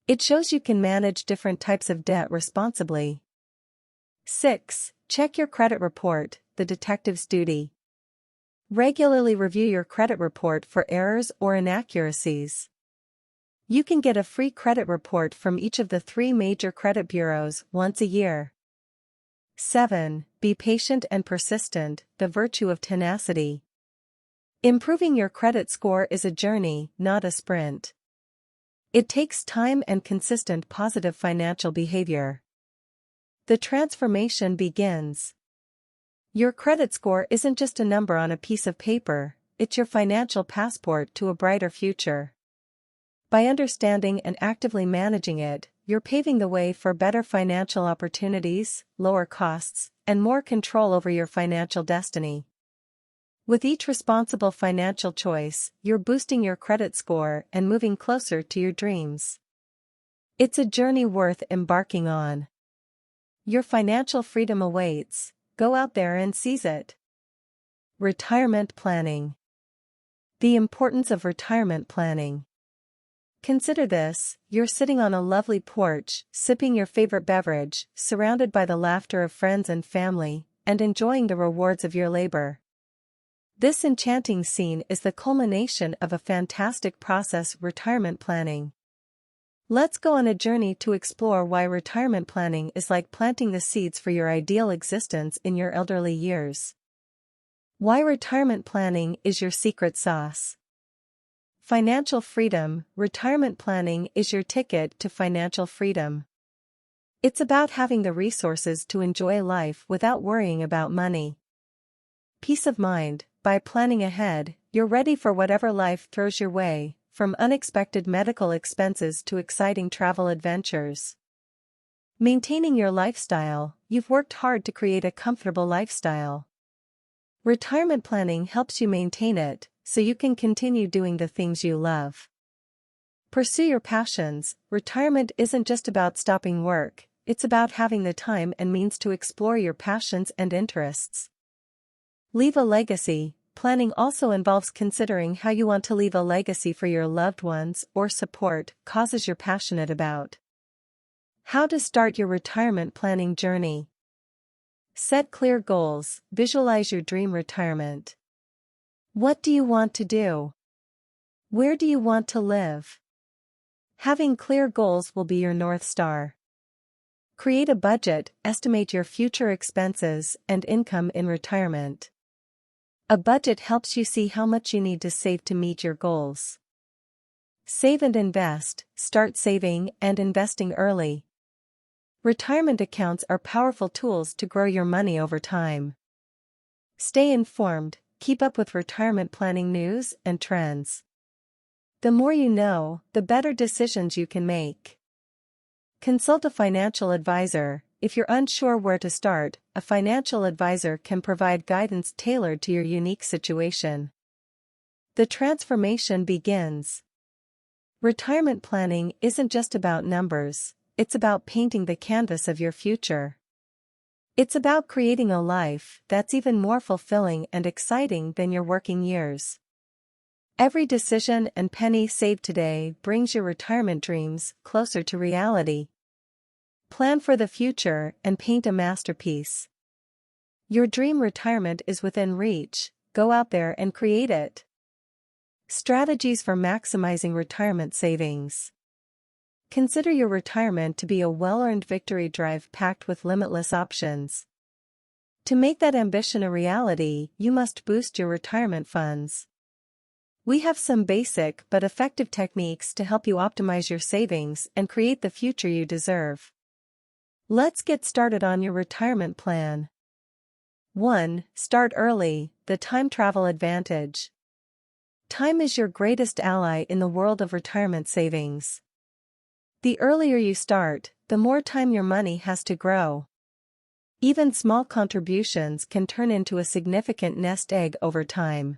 A: It shows you can manage different types of debt responsibly. 6. Check your credit report, the detective's duty. Regularly review your credit report for errors or inaccuracies. You can get a free credit report from each of the 3 major credit bureaus once a year. 7. Be patient and persistent, the virtue of tenacity. Improving your credit score is a journey, not a sprint. It takes time and consistent positive financial behavior. The transformation begins. Your credit score isn't just a number on a piece of paper, it's your financial passport to a brighter future. By understanding and actively managing it, you're paving the way for better financial opportunities, lower costs, and more control over your financial destiny. With each responsible financial choice, you're boosting your credit score and moving closer to your dreams. It's a journey worth embarking on. Your financial freedom awaits, go out there and seize it. Retirement planning. The importance of retirement planning. Consider this: you're sitting on a lovely porch, sipping your favorite beverage, surrounded by the laughter of friends and family, and enjoying the rewards of your labor. This enchanting scene is the culmination of a fantastic process: retirement planning. Let's go on a journey to explore why retirement planning is like planting the seeds for your ideal existence in your elderly years. Why retirement planning is your secret sauce. Financial freedom. Retirement planning is your ticket to financial freedom. It's about having the resources to enjoy life without worrying about money. Peace of mind. By planning ahead, you're ready for whatever life throws your way, from unexpected medical expenses to exciting travel adventures. Maintaining your lifestyle. You've worked hard to create a comfortable lifestyle. Retirement planning helps you maintain it, so you can continue doing the things you love. Pursue your passions. Retirement isn't just about stopping work, it's about having the time and means to explore your passions and interests. Leave a legacy. Planning also involves considering how you want to leave a legacy for your loved ones or support causes you're passionate about. How to start your retirement planning journey. Set clear goals. Visualize your dream retirement. What do you want to do? Where do you want to live? Having clear goals will be your North Star. Create a budget. Estimate your future expenses and income in retirement. A budget helps you see how much you need to save to meet your goals. Save and invest. Start saving and investing early. Retirement accounts are powerful tools to grow your money over time. Stay informed. Keep up with retirement planning news and trends. The more you know, the better decisions you can make. Consult a financial advisor. If you're unsure where to start, a financial advisor can provide guidance tailored to your unique situation. The transformation begins. Retirement planning isn't just about numbers, it's about painting the canvas of your future. It's about creating a life that's even more fulfilling and exciting than your working years. Every decision and penny saved today brings your retirement dreams closer to reality. Plan for the future and paint a masterpiece. Your dream retirement is within reach. Go out there and create it. Strategies for maximizing retirement savings. Consider your retirement to be a well-earned victory drive packed with limitless options. To make that ambition a reality, you must boost your retirement funds. We have some basic but effective techniques to help you optimize your savings and create the future you deserve. Let's get started on your retirement plan. 1. Start early. The time travel advantage. Time is your greatest ally in the world of retirement savings. The earlier you start, the more time your money has to grow. Even small contributions can turn into a significant nest egg over time.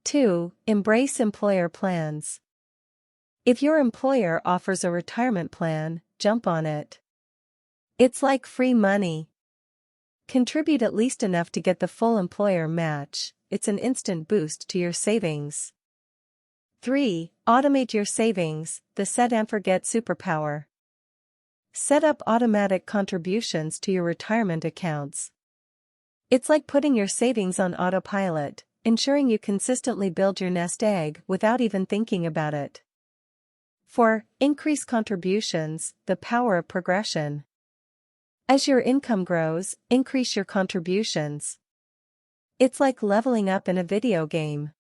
A: 2. Embrace employer plans. If your employer offers a retirement plan, jump on it. It's like free money. Contribute at least enough to get the full employer match. It's an instant boost to your savings. 3. Automate your savings, the set and forget superpower. Set up automatic contributions to your retirement accounts. It's like putting your savings on autopilot, ensuring you consistently build your nest egg without even thinking about it. 4. Increase contributions, the power of progression. As your income grows, increase your contributions. It's like leveling up in a video game.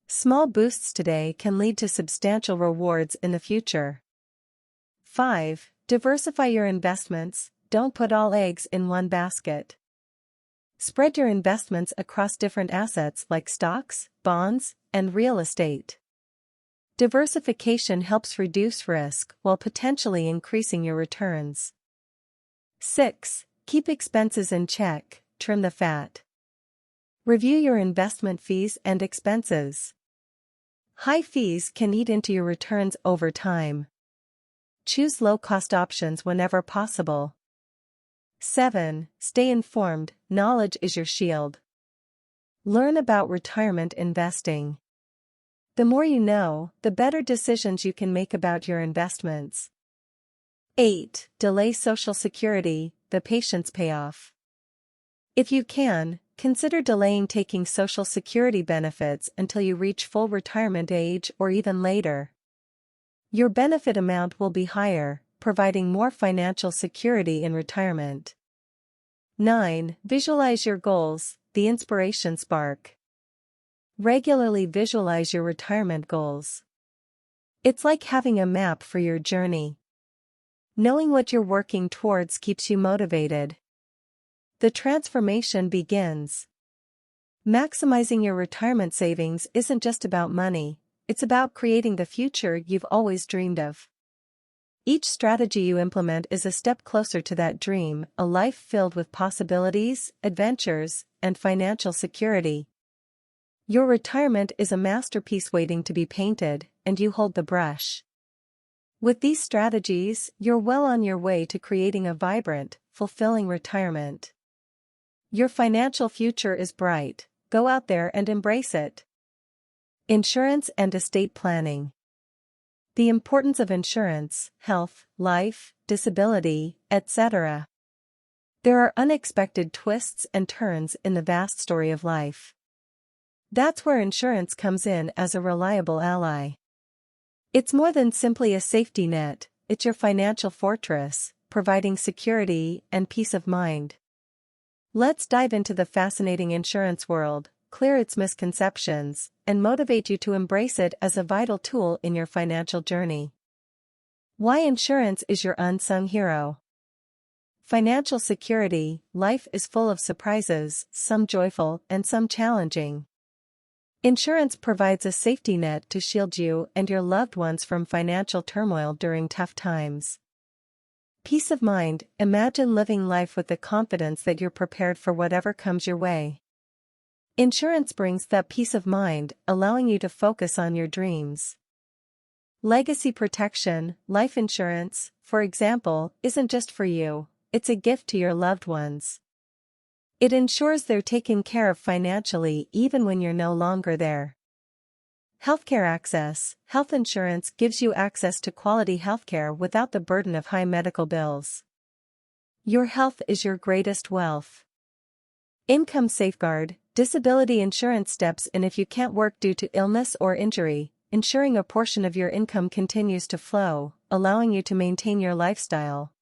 A: Small boosts today can lead to substantial rewards in the future. 5. Diversify your investments. Don't put all eggs in one basket. Spread your investments across different assets like stocks, bonds, and real estate. Diversification helps reduce risk while potentially increasing your returns. 6. Keep expenses in check. Trim the fat. Review your investment fees and expenses. High fees can eat into your returns over time. Choose low-cost options whenever possible. 7. Stay informed. Knowledge is your shield. Learn about retirement investing. The more you know, the better decisions you can make about your investments. 8. Delay Social Security, the patience payoff. If you can, consider delaying taking Social Security benefits until you reach full retirement age or even later. Your benefit amount will be higher, providing more financial security in retirement. 9. Visualize your goals, the inspiration spark. Regularly visualize your retirement goals. It's like having a map for your journey. Knowing what you're working towards keeps you motivated. The transformation begins. Maximizing your retirement savings isn't just about money, it's about creating the future you've always dreamed of. Each strategy you implement is a step closer to that dream, a life filled with possibilities, adventures, and financial security. Your retirement is a masterpiece waiting to be painted, and you hold the brush. With these strategies, you're well on your way to creating a vibrant, fulfilling retirement. Your financial future is bright. Go out there and embrace it. Insurance and estate planning. The importance of insurance, health, life, disability, etc. There are unexpected twists and turns in the vast story of life. That's where insurance comes in as a reliable ally. It's more than simply a safety net, it's your financial fortress, providing security and peace of mind. Let's dive into the fascinating insurance world, clear its misconceptions, and motivate you to embrace it as a vital tool in your financial journey. Why insurance is your unsung hero. Financial security. Life is full of surprises, some joyful and some challenging. Insurance provides a safety net to shield you and your loved ones from financial turmoil during tough times. Peace of mind. Imagine living life with the confidence that you're prepared for whatever comes your way. Insurance brings that peace of mind, allowing you to focus on your dreams. Legacy protection. Life insurance, for example, isn't just for you, it's a gift to your loved ones. It ensures they're taken care of financially even when you're no longer there. Healthcare access. Health insurance gives you access to quality healthcare without the burden of high medical bills. Your health is your greatest wealth. Income safeguard. Disability insurance steps in if you can't work due to illness or injury, ensuring a portion of your income continues to flow, allowing you to maintain your lifestyle.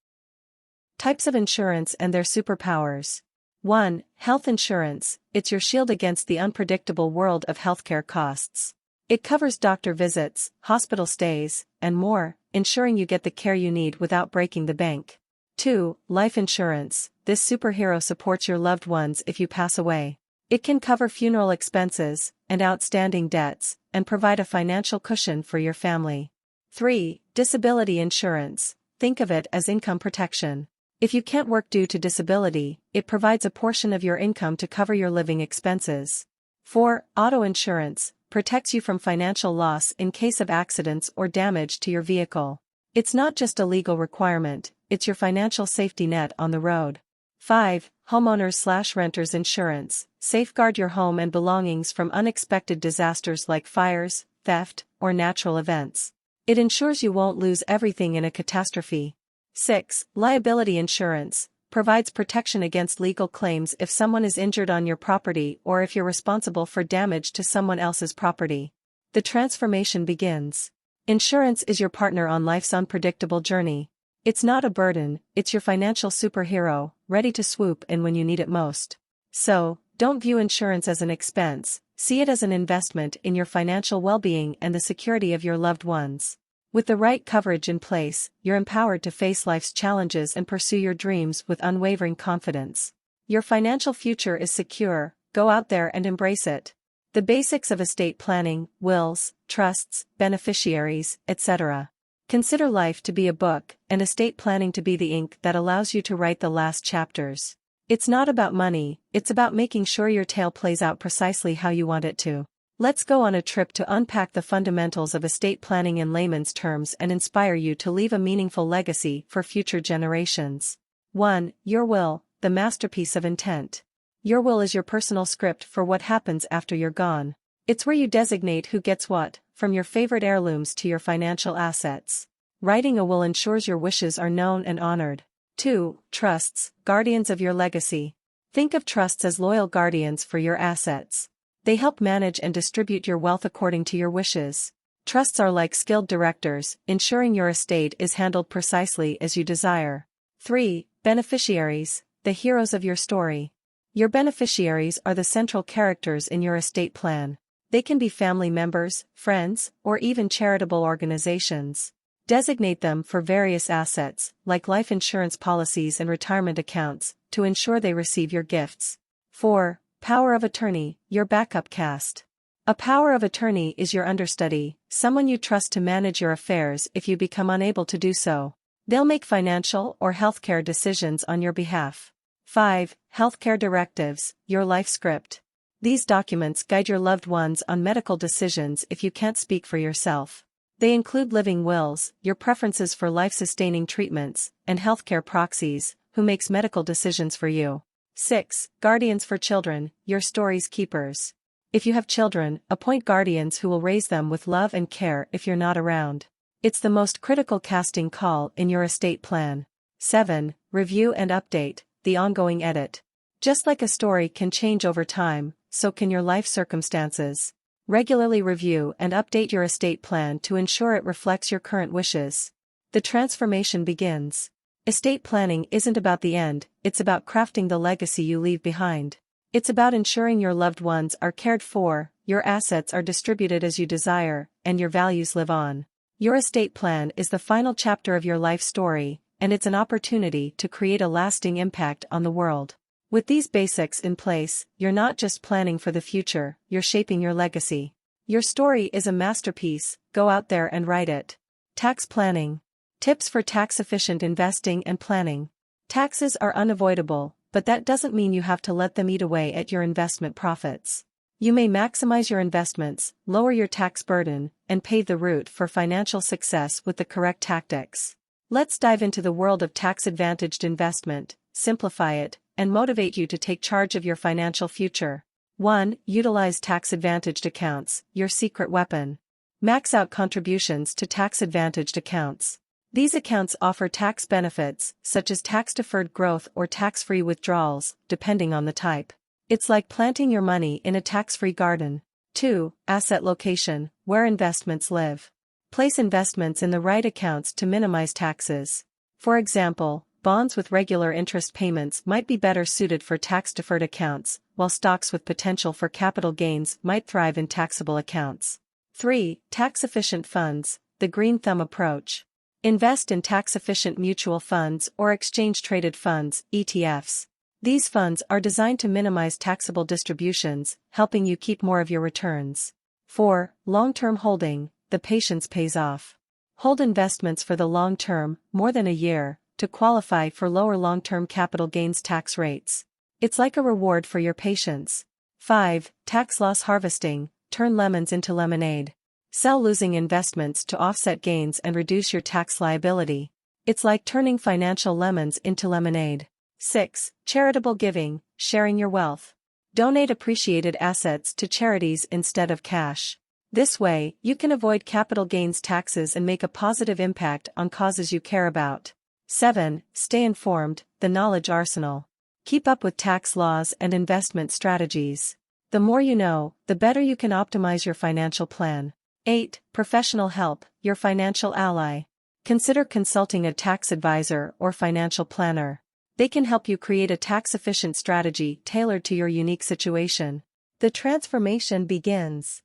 A: Types of insurance and their superpowers. 1. Health insurance. It's your shield against the unpredictable world of healthcare costs. It covers doctor visits, hospital stays, and more, ensuring you get the care you need without breaking the bank. 2. Life insurance. This superhero supports your loved ones if you pass away. It can cover funeral expenses and outstanding debts, and provide a financial cushion for your family. 3. Disability insurance. Think of it as income protection. If you can't work due to disability, it provides a portion of your income to cover your living expenses. 4. Auto insurance. Protects you from financial loss in case of accidents or damage to your vehicle. It's not just a legal requirement, it's your financial safety net on the road. 5. Homeowners/renters insurance. Safeguard your home and belongings from unexpected disasters like fires, theft, or natural events. It ensures you won't lose everything in a catastrophe. 6. Liability insurance. Provides protection against legal claims if someone is injured on your property or if you're responsible for damage to someone else's property. The transformation begins. Insurance is your partner on life's unpredictable journey. It's not a burden, it's your financial superhero, ready to swoop in when you need it most. So, don't view insurance as an expense, see it as an investment in your financial well-being and the security of your loved ones. With the right coverage in place, you're empowered to face life's challenges and pursue your dreams with unwavering confidence. Your financial future is secure, go out there and embrace it. The basics of estate planning, wills, trusts, beneficiaries, etc. Consider life to be a book, and estate planning to be the ink that allows you to write the last chapters. It's not about money, it's about making sure your tale plays out precisely how you want it to. Let's go on a trip to unpack the fundamentals of estate planning in layman's terms and inspire you to leave a meaningful legacy for future generations. 1. Your will, the masterpiece of intent. Your will is your personal script for what happens after you're gone. It's where you designate who gets what, from your favorite heirlooms to your financial assets. Writing a will ensures your wishes are known and honored. 2. Trusts, guardians of your legacy. Think of trusts as loyal guardians for your assets. They help manage and distribute your wealth according to your wishes. Trusts are like skilled directors, ensuring your estate is handled precisely as you desire. 3. Beneficiaries, the heroes of your story. Your beneficiaries are the central characters in your estate plan. They can be family members, friends, or even charitable organizations. Designate them for various assets, like life insurance policies and retirement accounts, to ensure they receive your gifts. 4. Power of attorney, your backup cast. A power of attorney is your understudy, someone you trust to manage your affairs if you become unable to do so. They'll make financial or healthcare decisions on your behalf. 5. Healthcare directives, your life script. These documents guide your loved ones on medical decisions if you can't speak for yourself. They include living wills, your preferences for life-sustaining treatments, and healthcare proxies, who makes medical decisions for you. 6. Guardians for children, your story's keepers. If you have children, appoint guardians who will raise them with love and care if you're not around. It's the most critical casting call in your estate plan. 7. Review and update, the ongoing edit. Just like a story can change over time, so can your life circumstances. Regularly review and update your estate plan to ensure it reflects your current wishes. The transformation begins. Estate planning isn't about the end, it's about crafting the legacy you leave behind. It's about ensuring your loved ones are cared for, your assets are distributed as you desire, and your values live on. Your estate plan is the final chapter of your life story, and it's an opportunity to create a lasting impact on the world. With these basics in place, you're not just planning for the future, you're shaping your legacy. Your story is a masterpiece, go out there and write it. Tax planning. Tips for tax-efficient investing and planning. Taxes are unavoidable, but that doesn't mean you have to let them eat away at your investment profits. You may maximize your investments, lower your tax burden, and pave the route for financial success with the correct tactics. Let's dive into the world of tax-advantaged investment, simplify it, and motivate you to take charge of your financial future. 1. Utilize tax-advantaged accounts, your secret weapon. Max out contributions to tax-advantaged accounts. These accounts offer tax benefits, such as tax-deferred growth or tax-free withdrawals, depending on the type. It's like planting your money in a tax-free garden. 2. Asset location, where investments live. Place investments in the right accounts to minimize taxes. For example, bonds with regular interest payments might be better suited for tax-deferred accounts, while stocks with potential for capital gains might thrive in taxable accounts. 3. Tax-efficient funds, the green thumb approach. Invest in tax-efficient mutual funds or exchange-traded funds, ETFs. These funds are designed to minimize taxable distributions, helping you keep more of your returns. 4. Long-term holding, the patience pays off. Hold investments for the long term, more than a year, to qualify for lower long-term capital gains tax rates. It's like a reward for your patience. 5. Tax loss harvesting, turn lemons into lemonade. Sell losing investments to offset gains and reduce your tax liability. It's like turning financial lemons into lemonade. 6. Charitable giving, sharing your wealth. Donate appreciated assets to charities instead of cash. This way, you can avoid capital gains taxes and make a positive impact on causes you care about. 7. Stay informed, the knowledge arsenal. Keep up with tax laws and investment strategies. The more you know, the better you can optimize your financial plan. 8. Professional help, your financial ally. Consider consulting a tax advisor or financial planner. They can help you create a tax-efficient strategy tailored to your unique situation. The transformation begins.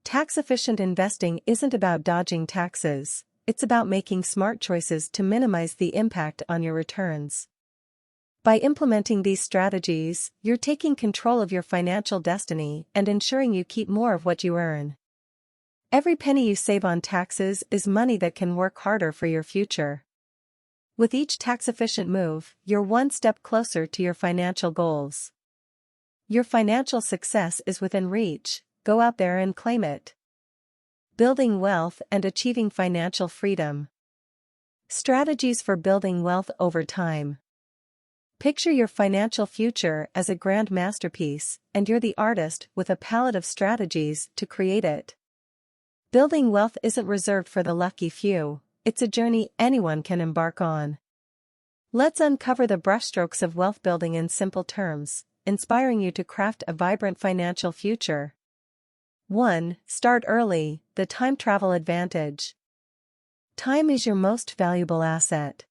A: Tax-efficient investing isn't about dodging taxes. It's about making smart choices to minimize the impact on your returns. By implementing these strategies, you're taking control of your financial destiny and ensuring you keep more of what you earn. Every penny you save on taxes is money that can work harder for your future. With each tax-efficient move, you're one step closer to your financial goals. Your financial success is within reach, go out there and claim it. Building wealth and achieving financial freedom. Strategies for building wealth over time. Picture your financial future as a grand masterpiece, and you're the artist with a palette of strategies to create it. Building wealth isn't reserved for the lucky few, it's a journey anyone can embark on. Let's uncover the brushstrokes of wealth building in simple terms, inspiring you to craft a vibrant financial future. 1. Start early, the time travel advantage. Time is your most valuable asset.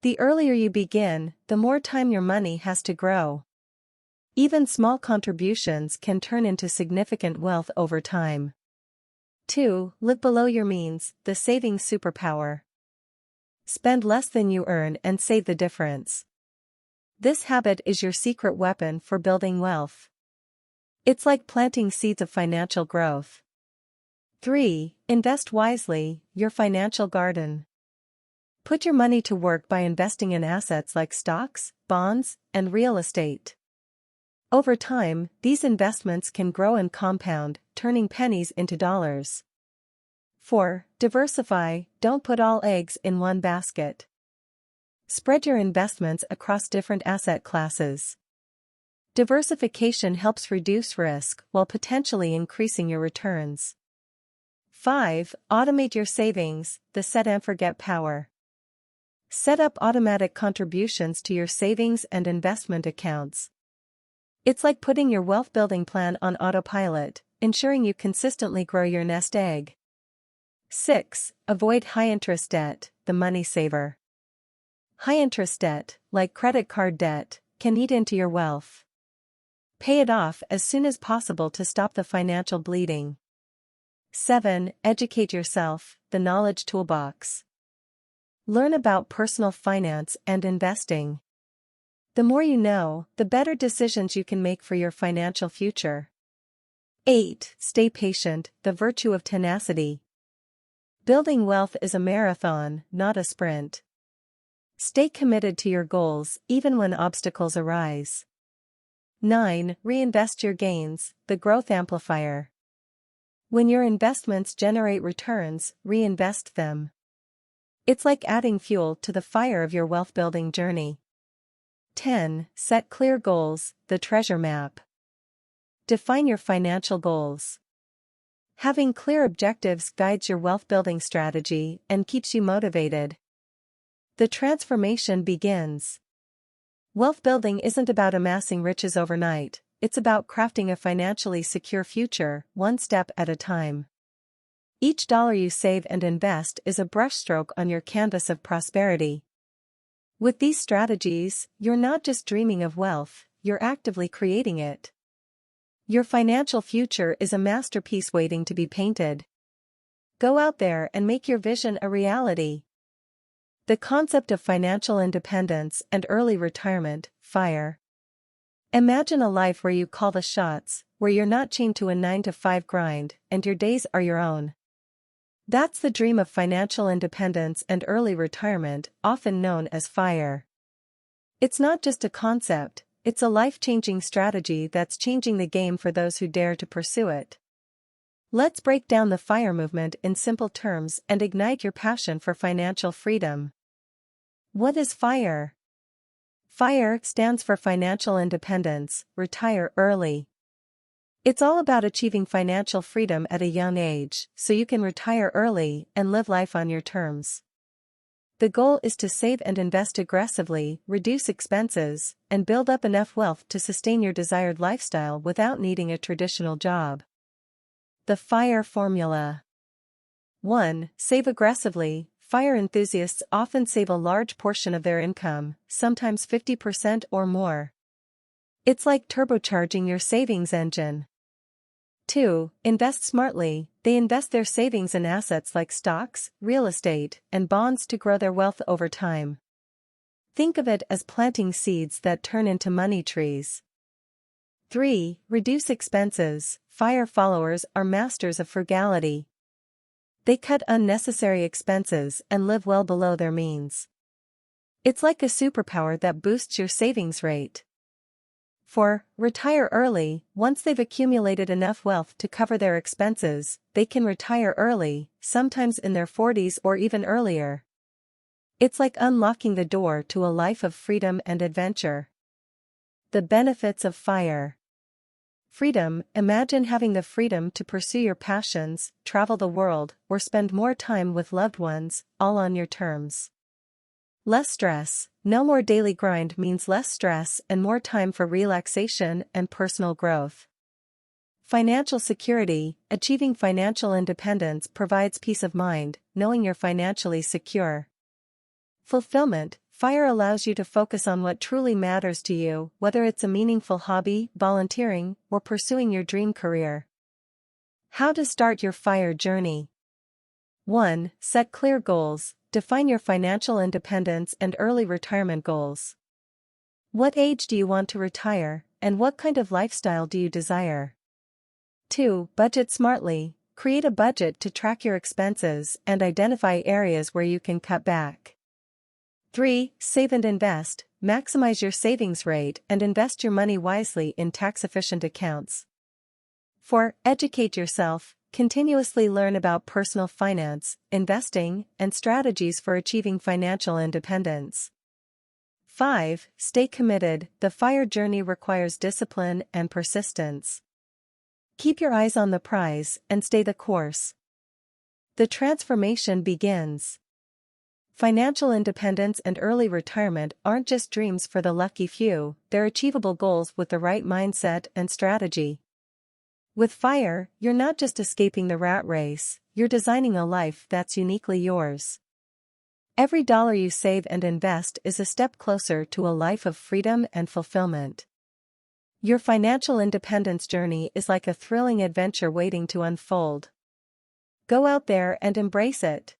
A: The earlier you begin, the more time your money has to grow. Even small contributions can turn into significant wealth over time. 2. Live below your means, the saving superpower. Spend less than you earn and save the difference. This habit is your secret weapon for building wealth. It's like planting seeds of financial growth. 3. Invest wisely, your financial garden. Put your money to work by investing in assets like stocks, bonds, and real estate. Over time, these investments can grow and compound, turning pennies into dollars. 4. Diversify, don't put all eggs in one basket. Spread your investments across different asset classes. Diversification helps reduce risk while potentially increasing your returns. 5. Automate your savings, the set and forget power. Set up automatic contributions to your savings and investment accounts. It's like putting your wealth building plan on autopilot, ensuring you consistently grow your nest egg. 6. Avoid high-interest debt, the money saver. High-interest debt, like credit card debt, can eat into your wealth. Pay it off as soon as possible to stop the financial bleeding. 7. Educate yourself, the knowledge toolbox. Learn about personal finance and investing. The more you know, the better decisions you can make for your financial future. 8. Stay patient, the virtue of tenacity. Building wealth is a marathon, not a sprint. Stay committed to your goals, even when obstacles arise. 9. Reinvest your gains, the growth amplifier. When your investments generate returns, reinvest them. It's like adding fuel to the fire of your wealth-building journey. 10. Set clear goals, the treasure map. Define your financial goals. Having clear objectives guides your wealth-building strategy and keeps you motivated. The transformation begins. Wealth building isn't about amassing riches overnight, it's about crafting a financially secure future, one step at a time. Each dollar you save and invest is a brushstroke on your canvas of prosperity. With these strategies, you're not just dreaming of wealth, you're actively creating it. Your financial future is a masterpiece waiting to be painted. Go out there and make your vision a reality. The concept of financial independence and early retirement, FIRE. Imagine a life where you call the shots, where you're not chained to a 9-to-5 grind, and your days are your own. That's the dream of financial independence and early retirement, often known as FIRE. It's not just a concept, it's a life-changing strategy that's changing the game for those who dare to pursue it. Let's break down the FIRE movement in simple terms and ignite your passion for financial freedom. What is FIRE? FIRE stands for Financial Independence, Retire Early. It's all about achieving financial freedom at a young age, so you can retire early and live life on your terms. The goal is to save and invest aggressively, reduce expenses, and build up enough wealth to sustain your desired lifestyle without needing a traditional job. The FIRE formula. 1. Save aggressively. FIRE enthusiasts often save a large portion of their income, sometimes 50% or more. It's like turbocharging your savings engine. 2. Invest smartly. They invest their savings in assets like stocks, real estate, and bonds to grow their wealth over time. Think of it as planting seeds that turn into money trees. 3. Reduce expenses. FIRE followers are masters of frugality. They cut unnecessary expenses and live well below their means. It's like a superpower that boosts your savings rate. 4. Retire early. Once they've accumulated enough wealth to cover their expenses, they can retire early, sometimes in their 40s or even earlier. It's like unlocking the door to a life of freedom and adventure. The benefits of FIRE. Freedom. Imagine having the freedom to pursue your passions, travel the world, or spend more time with loved ones, all on your terms. Less stress. No more daily grind means less stress and more time for relaxation and personal growth. Financial security. Achieving financial independence provides peace of mind, knowing you're financially secure. Fulfillment. FIRE allows you to focus on what truly matters to you, whether it's a meaningful hobby, volunteering, or pursuing your dream career. How to start your FIRE journey. 1. Set clear goals. Define your financial independence and early retirement goals. What age do you want to retire, and what kind of lifestyle do you desire? 2. Budget smartly. Create a budget to track your expenses and identify areas where you can cut back. 3. Save and invest. Maximize your savings rate and invest your money wisely in tax-efficient accounts. 4. Educate yourself. Continuously learn about personal finance, investing, and strategies for achieving financial independence. 5. Stay committed. The FIRE journey requires discipline and persistence. Keep your eyes on the prize and stay the course. The transformation begins. Financial independence and early retirement aren't just dreams for the lucky few, they're achievable goals with the right mindset and strategy. With FIRE, you're not just escaping the rat race, you're designing a life that's uniquely yours. Every dollar you save and invest is a step closer to a life of freedom and fulfillment. Your financial independence journey is like a thrilling adventure waiting to unfold. Go out there and embrace it.